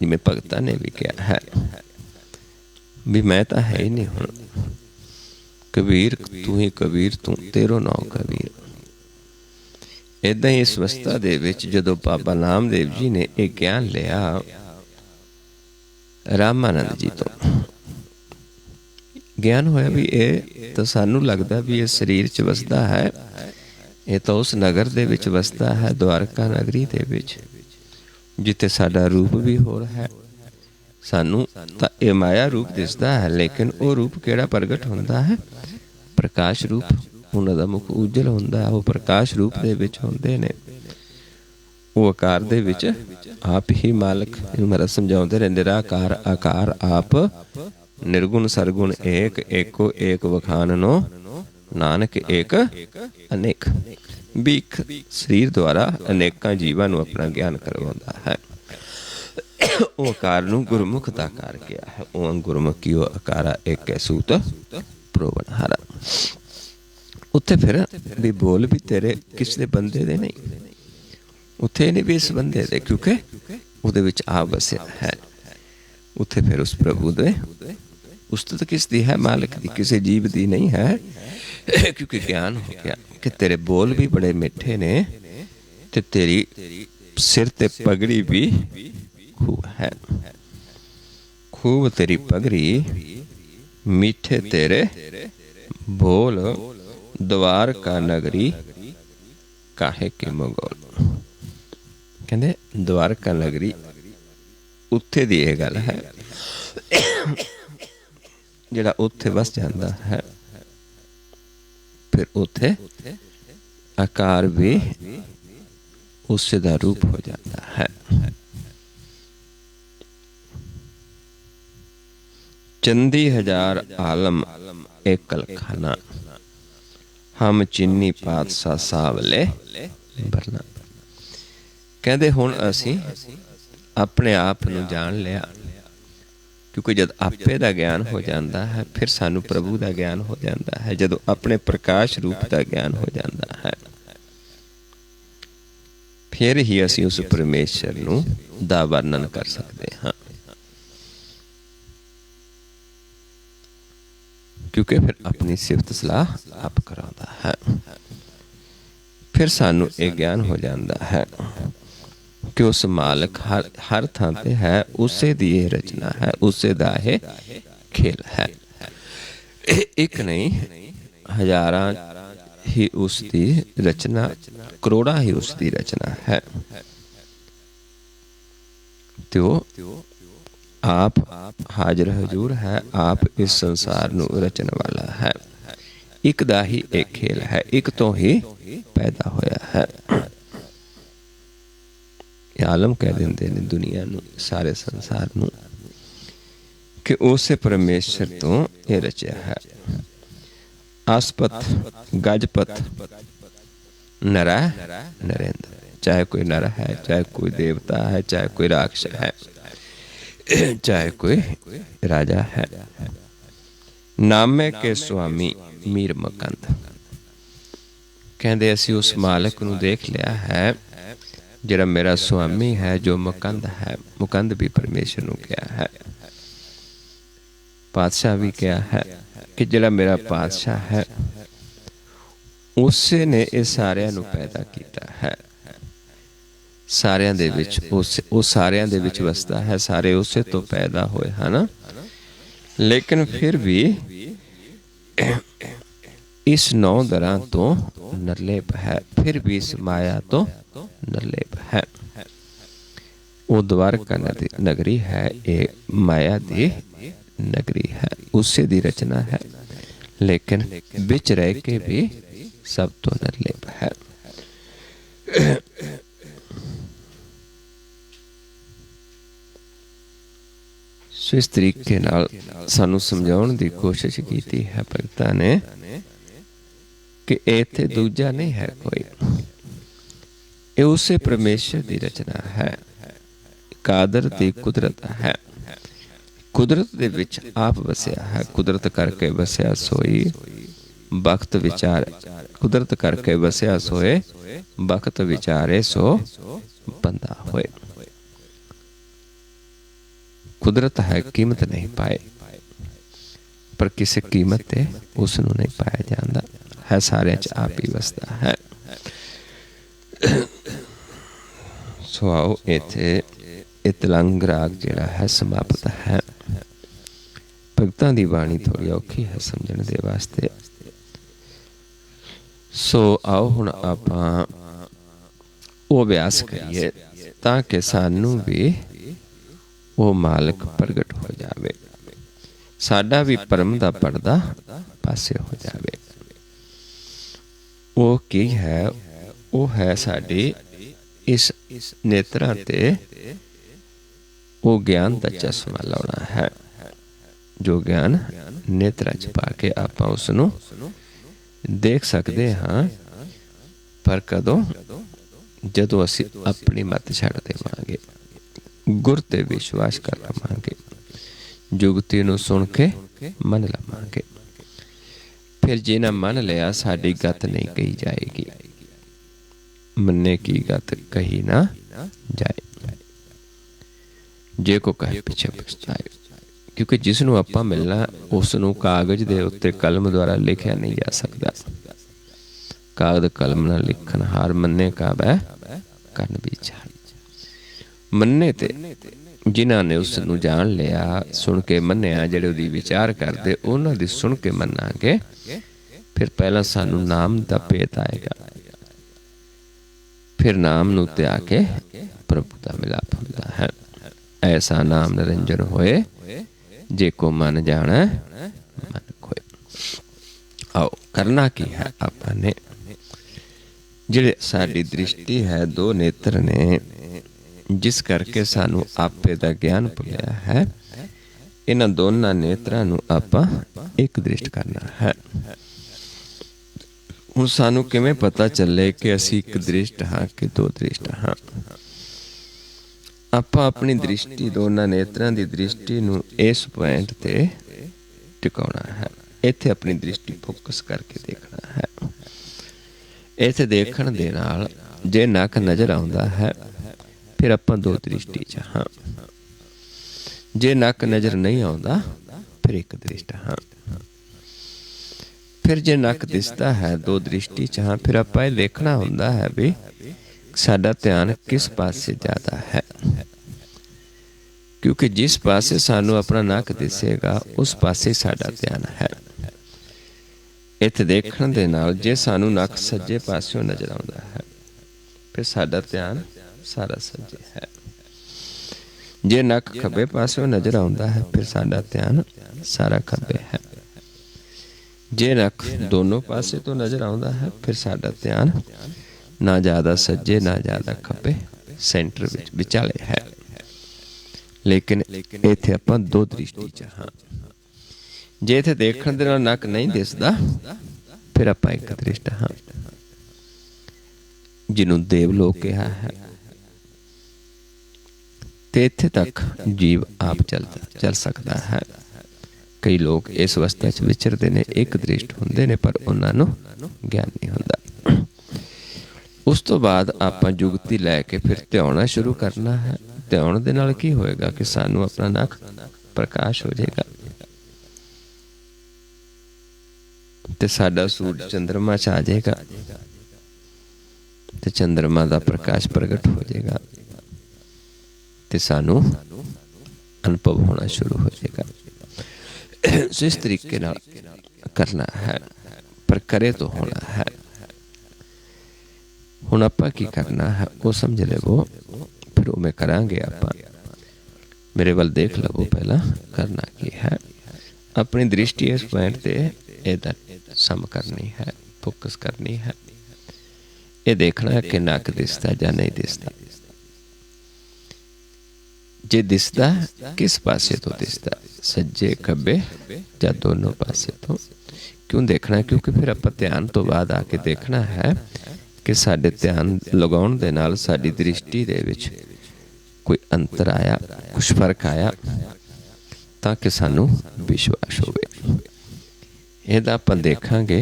जिवें भगतां ने भी कहा है भी मैं तो है ही नहीं हुण, कबीर तू ही कबीर, तू तेरो नाम कबीर। इदां ही इस अवस्था दे विच जदों बाबा नामदेव जी ने एक ज्ञान लिया रामानंद जी तो, ज्ञान होया भी ये तो सानू लगदा भी ये शरीर च वसदा है, ये तो उस नगर दे विच वसदा है, द्वारका नगरी दे विच, जिथे साडा रूप भी हो रहा है। सानू तां ये माया रूप दिसदा है, लेकिन वो रूप केड़ा प्रगट हुंदा है? प्रकाश रूप। उन्हां दा मुख उज्जल हुंदा है, वो प्रकाश रूप दे विच हुंदे ने। वो आकार दे विच आप ही मालक, महाराज समझाउंदे ने, निराकार आकार आप, निर्गुण सरगुण एक, एको एक वखाननो, नानक एक अनेक। भी शरीर द्वारा अनेकां जीवां नूं अपना ज्ञान करवाउंदा है। वो आकार नूं गुरमुख दा आकार किया है। वो गुरमुख की वो आकारा एक है सूत प्रोवन हारा। उत्थे फिर भी बोल भी तेरे किस दे बंदे दे नहीं, उत्थे नहीं भी इस बंदे दे, क्योंकि उहदे विच आप बसिया है। उत्थे फिर उस प्रभु दे उस्तत किस दी है? मालिक दी, किसी जीव दी नहीं है। क्योंकि ज्ञान हो गया कि तेरे बोल भी बड़े मिठे ने, ते तेरी सिर ते पगड़ी भी खूब है। खूब तेरी पगड़ी मीठे तेरे बोल, द्वारका नगरी काहे के मंगोल। कहते द्वारका नगरी उत्थे दी यह गल है, जिहड़ा उत्थे बस जाता है, फिर उत्थे आकार भी उससे दा रूप हो जाता है। चंदी हजार आलम एक कलखाना, हम चीनी पातशाह सावले भरना। कहते हुण असी अपने आप नूं जान लिया, क्योंकि जब आपे दा ज्ञान हो जाता है, फिर सानू प्रभु दा ज्ञान हो जाता है। जदों अपने प्रकाश रूप दा ज्ञान हो जाता है, फिर ही असी उस परमेश्वर नूं दा वर्णन कर सकते हाँ। क्योंकि फिर अपनी सिफत सलाह आप कराता है। फिर सानू एक ज्ञान हो जाता है कि उस मालिक हर थां ते है, उसे दी ये रचना है, उसे दा ये खेल है। एक नहीं हजारां ही उसकी रचना, करोड़ा ही उसकी रचना है। तो आप हाजिर हजूर है, आप इस संसार नूं रचन वाला है। एक दा ही एक खेल है, एक तो ही पैदा होया है। आलम कह देंदे ने दुनिया नूं, सारे संसार नूं, कि उसे परमेश्वर तो ये रचा है। आसपत गजपत नरा नरेंद्र, चाहे कोई नर है, चाहे कोई देवता है, चाहे कोई राक्षस है, चाहे कोई राजा है। नामे के स्वामी मीर मकंद, ਕਹਿੰਦੇ ਅਸੀਂ ਉਸ ਮਾਲਕ ਨੂੰ ਦੇਖ ਲਿਆ ਹੈ ਜਿਹੜਾ ਮੇਰਾ ਸੁਆਮੀ ਹੈ, ਜੋ ਮੁਕੰਦ ਹੈ। ਮੁਕੰਦ ਵੀ ਪਰਮੇਸ਼ਰ ਨੂੰ ਕਿਹਾ ਹੈ, ਪਾਤਸ਼ਾਹ ਵੀ ਕਿਹਾ ਹੈ ਕਿ ਜਿਹੜਾ ਮੇਰਾ ਪਾਤਸ਼ਾਹ ਹੈ ਉਸੇ ਨੇ ਇਹ ਸਾਰਿਆਂ ਨੂੰ ਪੈਦਾ ਕੀਤਾ ਹੈ। ਸਾਰਿਆਂ ਦੇ ਵਿੱਚ ਉਹ ਸਾਰਿਆਂ ਦੇ ਵਿੱਚ ਵਸਦਾ ਹੈ, ਸਾਰੇ ਉਸੇ ਤੋਂ ਪੈਦਾ ਹੋਏ ਹਨ। ਲੇਕਿਨ ਫਿਰ ਵੀ ਇਸ 9 ਦਰਾਂ ਤੋਂ ਨਿਰਲੇਪ ਹੈ, ਫਿਰ ਵੀ ਇਸ ਮਾਇਆ ਤੋਂ ਨਿਰਲੇਪ ਹੈ। ਉਹ ਦਵਾਰਕਾ ਨਗਰੀ ਹੈ, ਇਹ ਮਾਇਆ ਦੀ ਨਗਰੀ ਹੈ, ਉਸੇ ਦੀ ਰਚਨਾ ਹੈ, ਲੇਕਿਨ ਵਿੱਚ ਰਹਿ ਕੇ ਵੀ ਸਭ ਤੋਂ ਨਿਰਲੇਪ ਹੈ। ਸੋ ਇਸ ਤਰੀਕੇ ਨਾਲ ਸਾਨੂੰ ਸਮਝਾਉਣ ਦੀ ਕੋਸ਼ਿਸ਼ ਕੀਤੀ ਹੈ ਭਗਤਾਂ ਨੇ ਕਿ ਇੱਥੇ ਦੂਜਾ ਨਹੀਂ ਹੈ ਕੋਈ, ਇਹ ਉਸੇ ਪਰਮੇਸ਼ਰ ਦੀ ਰਚਨਾ ਹੈ, ਕਾਦਰ ਦੀ ਕੁਦਰਤ ਹੈ। ਕੁਦਰਤ ਦੇ ਵਿੱਚ ਆਪ ਵਸਿਆ ਹੈ, ਕੁਦਰਤ ਕਰਕੇ ਵਸਿਆ ਸੋਈ ਬਖਤ ਵਿਚਾਰ, ਕੁਦਰਤ ਕਰਕੇ ਵਸਿਆ ਸੋਏ ਬਖਤ ਵਿਚਾਰੇ ਸੋ ਬੰਦਾ ਹੋਏ। ਕੁਦਰਤ ਹੈ, ਕੀਮਤ ਨਹੀਂ ਪਾਏ, ਪਰ ਕਿਸੇ ਕੀਮਤ ਤੇ ਉਸ ਨੂੰ ਨਹੀਂ ਪਾਇਆ ਜਾਂਦਾ ਹੈ, ਸਾਰਿਆਂ 'ਚ ਆਪ ਹੀ ਵਸਦਾ ਹੈ। ਸੋ ਆਓ ਇੱਥੇ ਇਹ ਤਲੰਗ ਰਾਗ ਜਿਹੜਾ ਹੈ ਸਮਾਪਤ ਹੈ। ਭਗਤਾਂ ਦੀ ਬਾਣੀ ਥੋੜ੍ਹੀ ਔਖੀ ਹੈ ਸਮਝਣ ਦੇ ਵਾਸਤੇ। ਸੋ ਆਓ ਹੁਣ ਆਪਾਂ ਉਹ ਅਭਿਆਸ ਕਰੀਏ ਤਾਂ ਕਿ ਸਾਨੂੰ ਵੀ ਉਹ ਮਾਲਕ ਪ੍ਰਗਟ ਹੋ ਜਾਵੇ, ਸਾਡਾ ਵੀ ਭਰਮ ਦਾ ਪਰਦਾ ਪਾਸੇ ਹੋ ਜਾਵੇ। ਉਹ ਕੀ ਹੈ? ਉਹ ਹੈ ਸਾਡੇ ਇਸ ਨੇਤਰਾਂ ਤੇ ਉਹ ਗਿਆਨ ਦਾ ਚਸ਼ਮਾ ਲਾਉਣਾ ਹੈ, ਜੋ ਗਿਆਨ ਨੇਤਰਾਂ 'ਚ ਪਾ ਕੇ ਆਪਾਂ ਉਸ ਨੂੰ ਦੇਖ ਸਕਦੇ ਹਾਂ। ਪਰ ਕਦੋਂ? ਜਦੋਂ ਅਸੀਂ ਆਪਣੀ ਮੱਤ ਛੱਡ ਦੇਵਾਂਗੇ, ਗੁਰ ਤੇ ਵਿਸ਼ਵਾਸ ਕਰ ਲਵਾਂਗੇ, ਜੁਗਤੀ ਨੂੰ ਸੁਣ ਕੇ ਮੰਨ ਲਵਾਂਗੇ। ਫਿਰ ਜੇ ਨਾ ਮੰਨ ਲਿਆ, ਸਾਡੀ ਗੱਤ ਨਹੀਂ ਕਹੀ ਜਾਏਗੀ, ਮੰਨੇ ਕੀ ਗੱਤ ਕਹੀ ਨਾ ਜਾਏ, ਜੇ ਕੋ ਕਹੇ ਪਿੱਛੇ ਪਛਤਾਏ। ਕਿਉਂਕਿ ਜਿਸ ਨੂੰ ਆਪਾਂ ਮਿਲਣਾ ਉਸ ਨੂੰ ਕਾਗਜ਼ ਦੇ ਉੱਤੇ ਕਲਮ ਦੁਆਰਾ ਲਿਖਿਆ ਨਹੀਂ ਜਾ ਸਕਦਾ। ਕਾਗਜ਼ ਕਲਮ ਨਾਲ ਲਿਖਣ ਹਾਰ ਮੰਨੇ ਕਾਬੈ ਕਰਨ ਵਿਚਾਰ। ਮੰਨੇ ਤੇ ਜਿਨ੍ਹਾਂ ਨੇ ਉਸ ਨੂੰ ਜਾਣ ਲਿਆ, ਸੁਣ ਕੇ ਮੰਨਿਆ, ਜਿਹੜੇ ਉਹਦੀ ਵਿਚਾਰ ਕਰਦੇ, ਉਹਨਾਂ ਦੀ ਸੁਣ ਕੇ ਮੰਨਾਂਗੇ। ਫਿਰ ਪਹਿਲਾਂ ਸਾਨੂੰ ਨਾਮ ਦਾ ਭੇਤ ਆਏਗਾ, ਫਿਰ ਨਾਮ ਨੂੰ ਤਿਆਗ ਕੇ ਪ੍ਰਭੂ ਦਾ ਮਿਲਾਪ ਹੁੰਦਾ ਹੈ। ਐਸਾ ਨਾਮ ਨਿਰੰਜਨ ਹੋਏ, ਜੇ ਕੋ ਮਨ ਜਾਣਾ ਮਨ ਖੋਏ। ਆਓ ਕਰਨਾ ਕੀ ਹੈ? ਆਪਾਂ ਨੇ ਜਿਹੜੇ ਸਾਡੀ ਦ੍ਰਿਸ਼ਟੀ ਹੈ, 2 ਨੇਤਰ ਨੇ, ਜਿਸ ਕਰਕੇ ਸਾਨੂੰ ਆਪੇ ਦਾ ਗਿਆਨ ਭੁੱਲਿਆ ਹੈ, ਇਹਨਾਂ ਦੋਨਾਂ ਨੇਤਰਾਂ ਨੂੰ ਆਪਾਂ ਇੱਕ ਦ੍ਰਿਸ਼ਟ ਕਰਨਾ ਹੈ। ਹੁਣ ਸਾਨੂੰ ਕਿਵੇਂ ਪਤਾ ਚੱਲੇ ਕਿ ਅਸੀਂ ਇੱਕ ਦ੍ਰਿਸ਼ਟ ਹਾਂ ਕਿ 2 ਦ੍ਰਿਸ਼ਟ ਹਾਂ? ਆਪਾਂ ਆਪਣੀ ਦ੍ਰਿਸ਼ਟੀ, ਦੋਨਾਂ ਨੇਤਰਾਂ ਦੀ ਦ੍ਰਿਸ਼ਟੀ ਨੂੰ ਇਸ ਪੁਆਇੰਟ ਤੇ ਟਿਕਾਉਣਾ ਹੈ। ਇੱਥੇ ਆਪਣੀ ਦ੍ਰਿਸ਼ਟੀ ਫੋਕਸ ਕਰਕੇ ਦੇਖਣਾ ਹੈ। ਇੱਥੇ ਦੇਖਣ ਦੇ ਨਾਲ ਜੇ ਨੱਕ ਨਜ਼ਰ ਆਉਂਦਾ ਹੈ, ਫਿਰ ਆਪਾਂ 2 ਦ੍ਰਿਸ਼ਟੀ 'ਚ ਹਾਂ। ਜੇ ਨੱਕ ਨਜ਼ਰ ਨਹੀਂ ਆਉਂਦਾ, ਫਿਰ ਇੱਕ ਦ੍ਰਿਸ਼ਟ ਹਾਂ। ਫਿਰ ਜੇ ਨੱਕ ਦਿਸਦਾ ਹੈ, 2 ਦ੍ਰਿਸ਼ਟੀ 'ਚ ਹਾਂ। ਫਿਰ ਆਪਾਂ ਇਹ ਦੇਖਣਾ ਹੁੰਦਾ ਹੈ ਵੀ ਸਾਡਾ ਧਿਆਨ ਕਿਸ ਪਾਸੇ ਜ਼ਿਆਦਾ ਹੈ, ਕਿਉਂਕਿ ਜਿਸ ਪਾਸੇ ਸਾਨੂੰ ਆਪਣਾ ਨੱਕ ਦਿਸੇਗਾ ਉਸ ਪਾਸੇ ਸਾਡਾ ਧਿਆਨ ਹੈ। ਇੱਥੇ ਦੇਖਣ ਦੇ ਨਾਲ ਜੇ ਸਾਨੂੰ ਨੱਕ ਸੱਜੇ ਪਾਸਿਓਂ ਨਜ਼ਰ ਆਉਂਦਾ ਹੈ, ਫਿਰ ਸਾਡਾ ਧਿਆਨ ਸਾਰਾ ਸੱਜੇ ਹੈ। ਜੇ ਨੱਕ ਖੱਬੇ ਪਾਸਿਓਂ ਨਜ਼ਰ ਆਉਂਦਾ ਹੈ, ਫਿਰ ਸਾਡਾ ਧਿਆਨ ਸਾਰਾ ਖੱਬੇ ਹੈ। ਜੇ ਨੱਕ ਦੋਨੋਂ ਪਾਸੇ ਤੋਂ ਨਜ਼ਰ ਆਉਂਦਾ ਹੈ, ਫਿਰ ਸਾਡਾ ਧਿਆਨ ਨਾ ਜ਼ਿਆਦਾ ਸੱਜੇ ਨਾ ਜ਼ਿਆਦਾ ਖੱਬੇ, ਸੈਂਟਰ ਵਿੱਚ ਵਿਚਾਲੇ ਹੈ। ਲੇਕਿਨ ਇੱਥੇ ਆਪਾਂ 2 ਦ੍ਰਿਸ਼ਟੀ 'ਚ ਹਾਂ। ਜੇ ਇੱਥੇ ਦੇਖਣ ਦੇ ਨਾਲ ਨੱਕ ਨਹੀਂ ਦਿਸਦਾ, ਫਿਰ ਆਪਾਂ ਇੱਕ ਦ੍ਰਿਸ਼ਟ ਹਾਂ, ਜਿਹਨੂੰ ਦੇਵ ਲੋਕ ਕਿਹਾ ਹੈ। ਤੇ ਇੱਥੇ ਤੱਕ ਜੀਵ ਆਪ ਚੱਲ ਸਕਦਾ ਹੈ। ਕਈ ਲੋਕ ਇਸ ਅਵਸਥਾ 'ਚ ਵਿਚਰਦੇ ਨੇ, ਇੱਕ ਦ੍ਰਿਸ਼ਟ ਹੁੰਦੇ ਨੇ, ਪਰ ਉਹਨਾਂ ਨੂੰ ਗਿਆਨ ਨਹੀਂ ਹੁੰਦਾ। उस तो बाद आपां जुगती लैके फिर ध्याना शुरू करना है। ध्यान दे नाल की होएगा कि सानू अपना नख प्रकाश हो जाएगा ते साडा सूरज चंद्रमा च आ जाएगा ते चंद्रमा दा प्रकाश प्रगट हो जाएगा ते सानू अनुभव होना शुरू हो जाएगा। सो इस तरीके नाल करना है, पर करे तो होना है। हुण आपां की करना है वो समझ लेवो, फिर उवें करांगे आपां। मेरे वाल देख लवो पहला करना की है। अपनी दृष्टि इस पॉइंट ते इधर सम करनी है, फोकस करनी है। ये देखना है कि नक दिसदा जां नहीं दिसदा। जे दिसदा किस पासे तो दिसदा, सज्जे खब्बे या दोनों पासे तो। क्यों देखना है? क्योंकि फिर आप ध्यान तो बाद आके देखना है कि साडे ध्यान लगाउण दे नाल साडी दृष्टि दे विच कोई अंतर आया, कुछ फर्क आया, ताकि सानू विश्वास होवे। ਇਹਦਾ ਆਪਾਂ ਦੇਖਾਂਗੇ।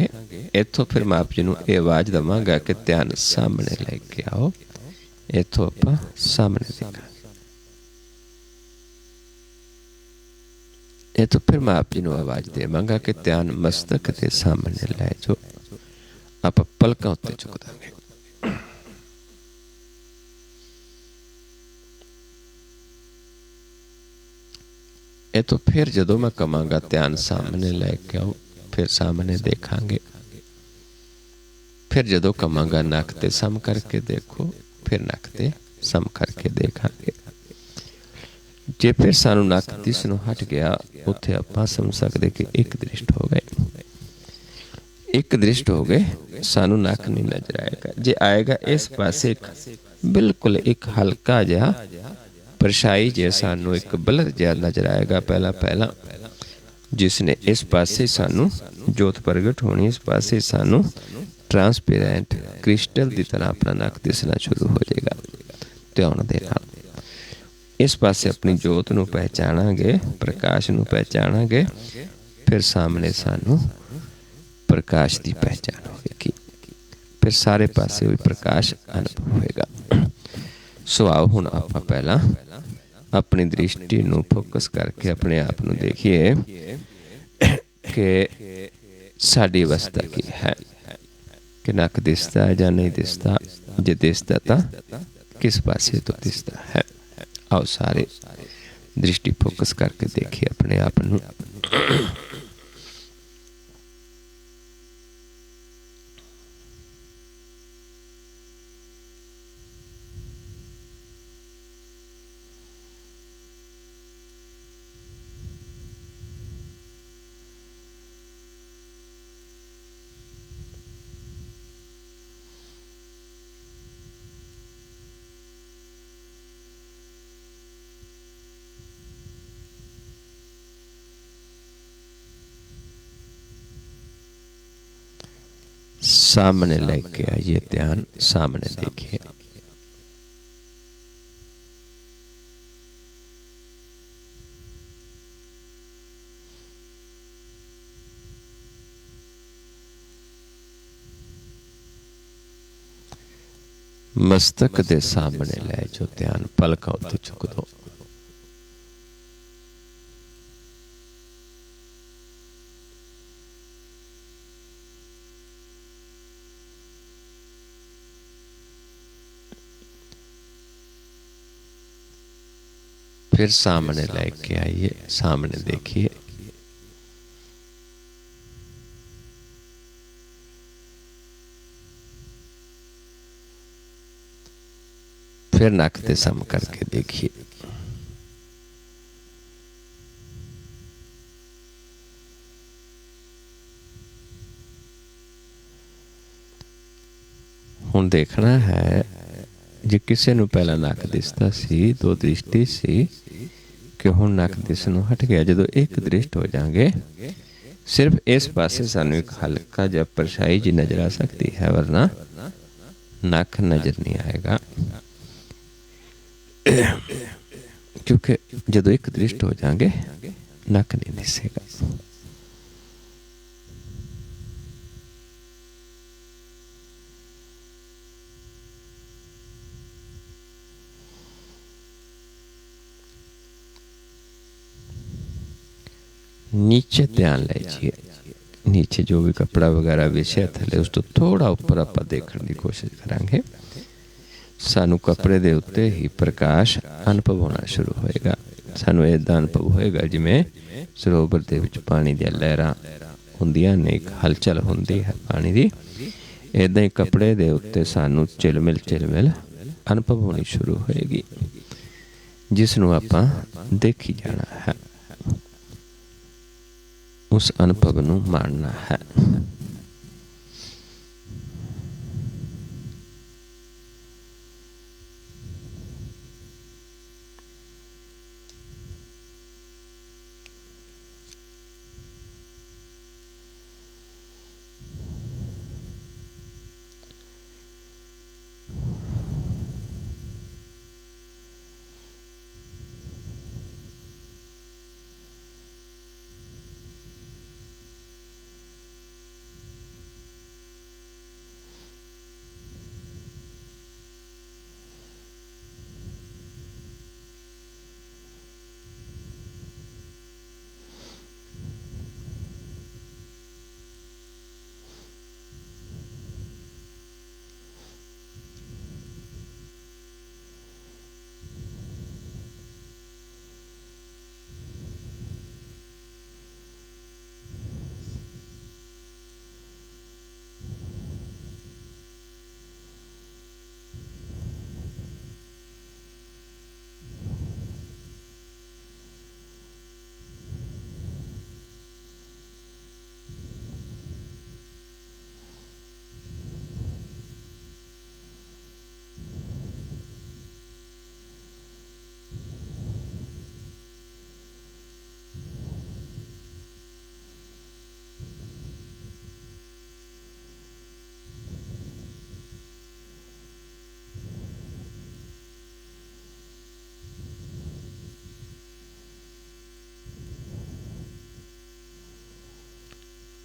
ਇੱਥੋਂ ਫਿਰ ਮੈਂ ਆਪ ਜੀ ਨੂੰ ਇਹ ਆਵਾਜ਼ ਦੇਵਾਂਗਾ ਕਿ ਧਿਆਨ ਸਾਹਮਣੇ ਲੈ ਕੇ ਆਓ। ਇੱਥੋਂ ਆਪਾਂ ਸਾਹਮਣੇ ਦੇਖਾਂਗੇ। ਇਹ ਤੋਂ ਫਿਰ ਮੈਂ ਆਪ ਜੀ ਨੂੰ ਆਵਾਜ਼ ਦੇਵਾਂਗਾ ਕਿ ਧਿਆਨ ਮਸਤਕ ਦੇ ਸਾਹਮਣੇ ਲੈ ਜਾਓ। ਆਪਾਂ ਪਲਕਾਂ ਉੱਤੇ ਚੁੱਕ ਦਾਂਗੇ। ਇਹ ਤੋਂ ਫਿਰ ਜਦੋਂ ਮੈਂ ਕਹਾਂਗਾ ਧਿਆਨ ਸਾਹਮਣੇ ਲੈ ਕੇ ਆਓ, फिर सामने देखांगे। फिर जदों कहांगा नक ते सम करके देखो, फिर नक ते सम करके देखांगे। जे फिर सानू नक दिसनों हट गया, उत्थे आपां समझ सकदे कि एक दृष्ट हो गए। एक दृष्ट हो गए, सानू नक नहीं नजर आएगा। जे आएगा इस पासे बिल्कुल एक हल्का जिहा परछाई जे सानू एक बलर जिहा नजर आएगा पहला पहला, जिसने इस पासे सानू जोत प्रगट होनी, इस पासे सानू ट्रांसपेरेंट क्रिस्टल की तरह अपना नक दिसना शुरू हो जाएगा। ध्यान दे नाल इस पासे अपनी जोत नू पहचानांगे, प्रकाश नू पहचानांगे, फिर सामने सानू प्रकाश की पहचान होगी। फिर सारे पासे भी प्रकाश अनुभव होएगा। सो आओ हुण आपां पहला अपनी दृष्टि नू फोकस करके अपने आप नू देखिए कि साडी अवस्था की है, कि नक दिसदा या नहीं दिसदा। जे दिसदा तां किस पासे तो दिसदा है। आओ सारे दृष्टि फोकस करके देखिए अपने आप नू। सामने लेके आइए, ध्यान सामने देखिए। मस्तक दे सामने ले जो ध्यान, पलकां उत्ते चुक दो। फिर सामने लेके आइए, सामने देखिए। फिर नक ते सम करके देखिए। हुण देखना है जे किसी नूं पहला नक दिसदा सी, दो दृष्टि सी, कि हुण नक दिसनों हट गया। जदों एक दृष्ट हो जाएंगे, सिर्फ इस पासे सानू एक हल्का जिहा परछाई जी नजर आ सकती है, वरना नक नजर नहीं आएगा। क्योंकि जदों एक दृष्ट हो जाएंगे नक नहीं दिसेगा। नीचे ध्यान लीजिए। नीचे जो भी कपड़ा वगैरह विछिया थले उस तो थोड़ा उपर आप देखने की कोशिश करांगे। सानू कपड़े दे उत्ते ही प्रकाश अनुभव होना शुरू होएगा। सानू इदां अनुभव होएगा जिवें सरोवर दे विच पानी दी लहरां हुंदियां ने, एक हलचल हुंदी है पानी दी। इदां ही कपड़े दे उत्ते सानू झिलमिल झिलमिल अनुभव होनी शुरू होएगी, जिसनू आपां देखी जाना है, उस अनुभव नू मानना है।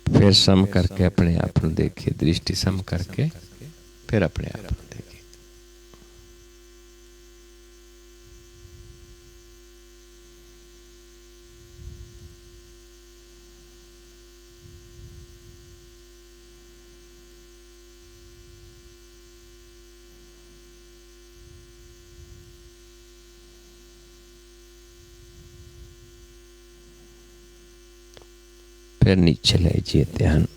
फिर सम करके अपने आप को देखिए, दृष्टि सम करके फिर अपने आप को देखिए। फिर नीचे लीजिए ध्यान।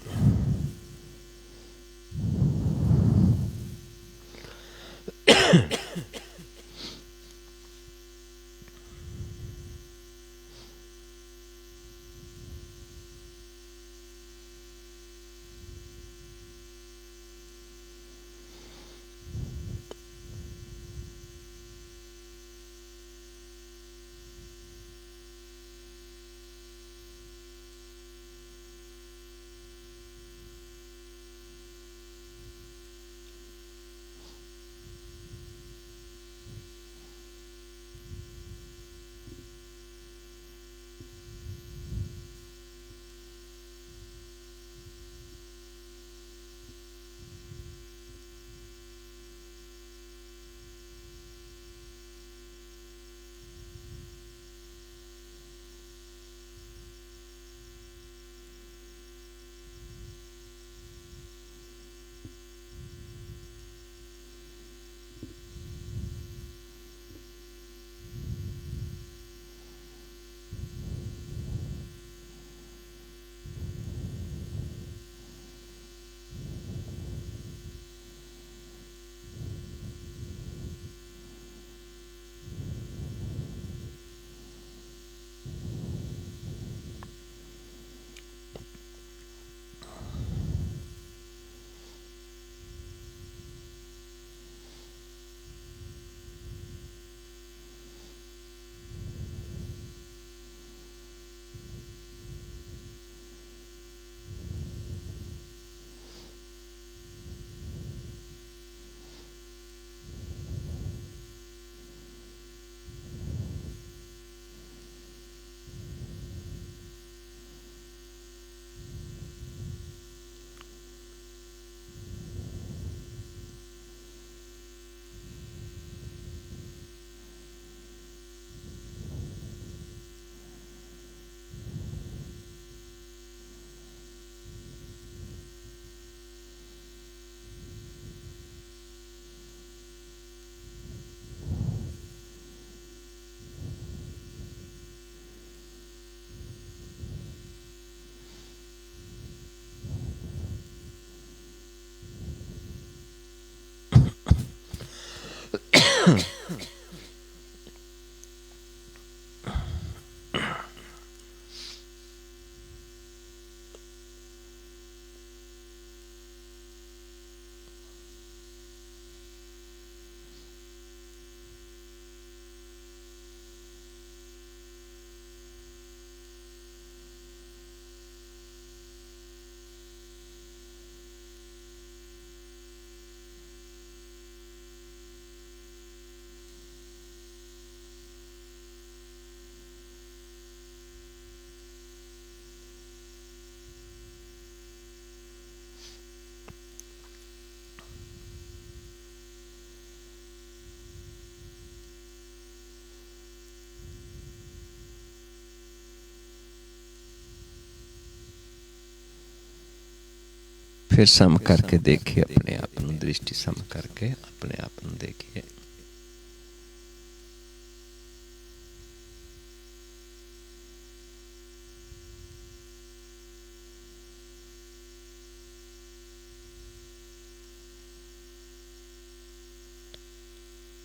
फिर सम करके देखिए अपने आप ਨੂੰ, दृष्टि सम करके अपने आप ਨੂੰ देखिए।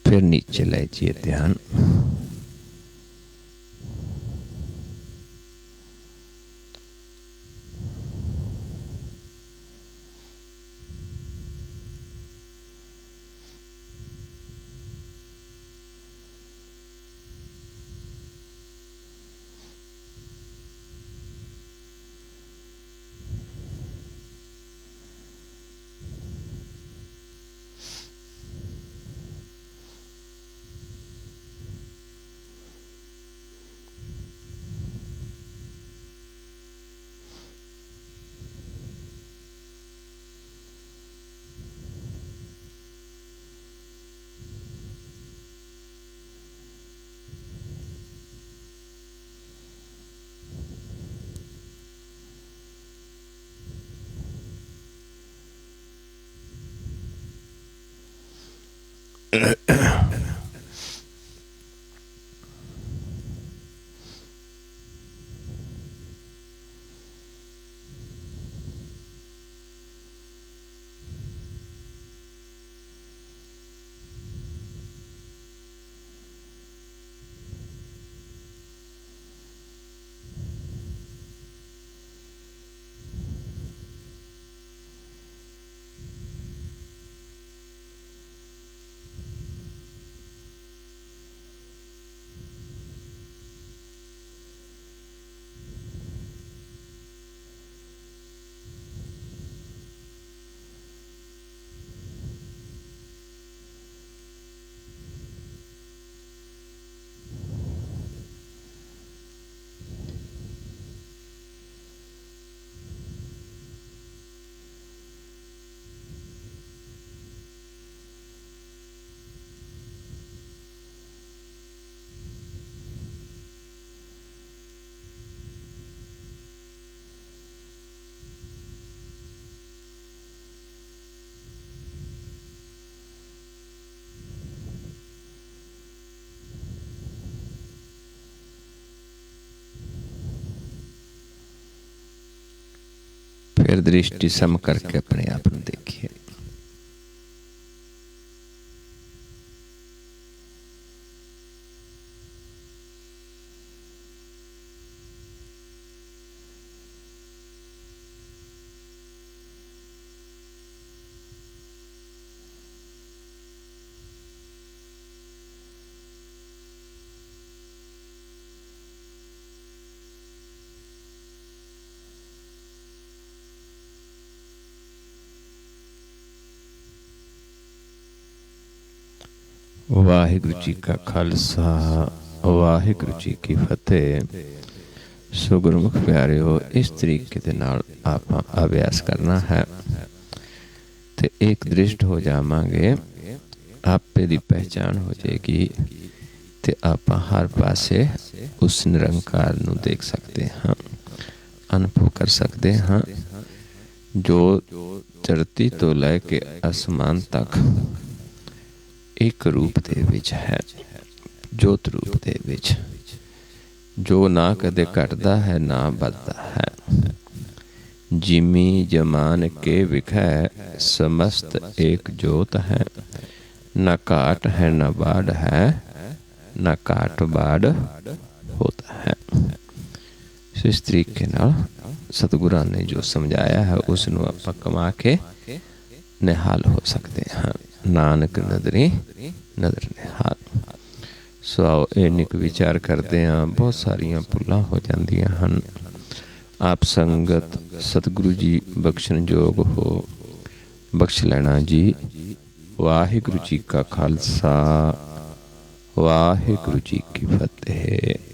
फिर नीचे ले जाइए ध्यान। फिर दृष्टि सम करके अपने आप को देखिए। वाहिगुरु जी का खालसा, वाहिगुरु जी की फतेह। सो गुरमुख प्यारिओ, इस तरीके दे नाल आपां अभ्यास करना है ते एक दृष्ट हो जावांगे, आपे दी पहचान हो जाएगी ते आपां हर पासे उस निरंकार नूं देख सकते हाँ, अनुभव कर सकते हाँ, जो धरती तो लैके आसमान तक एक रूप दे विच है, जोत रूप दे विच, जो ना कदे घटदा है ना बददा है। जिमी जमान के विखै समस्त एक जोत है, ना काट है ना बाढ़ है, ना काट बाढ़ होता है। सो इस तरीके नाल सतगुरां ने जो समझाया है उसनूं आपां कमा के निहाल हो सकते हैं। नानक नदरी नदर निहाल। सो आओ इन्निक विचार करते हैं। बहुत सारियां भुल्लां हो जांदियां हन। आप संगत सतगुरु जी बख्शण जोग हो, बख्श लेना जी। वाहिगुरु जी का खालसा, वाहिगुरु जी की फतेह।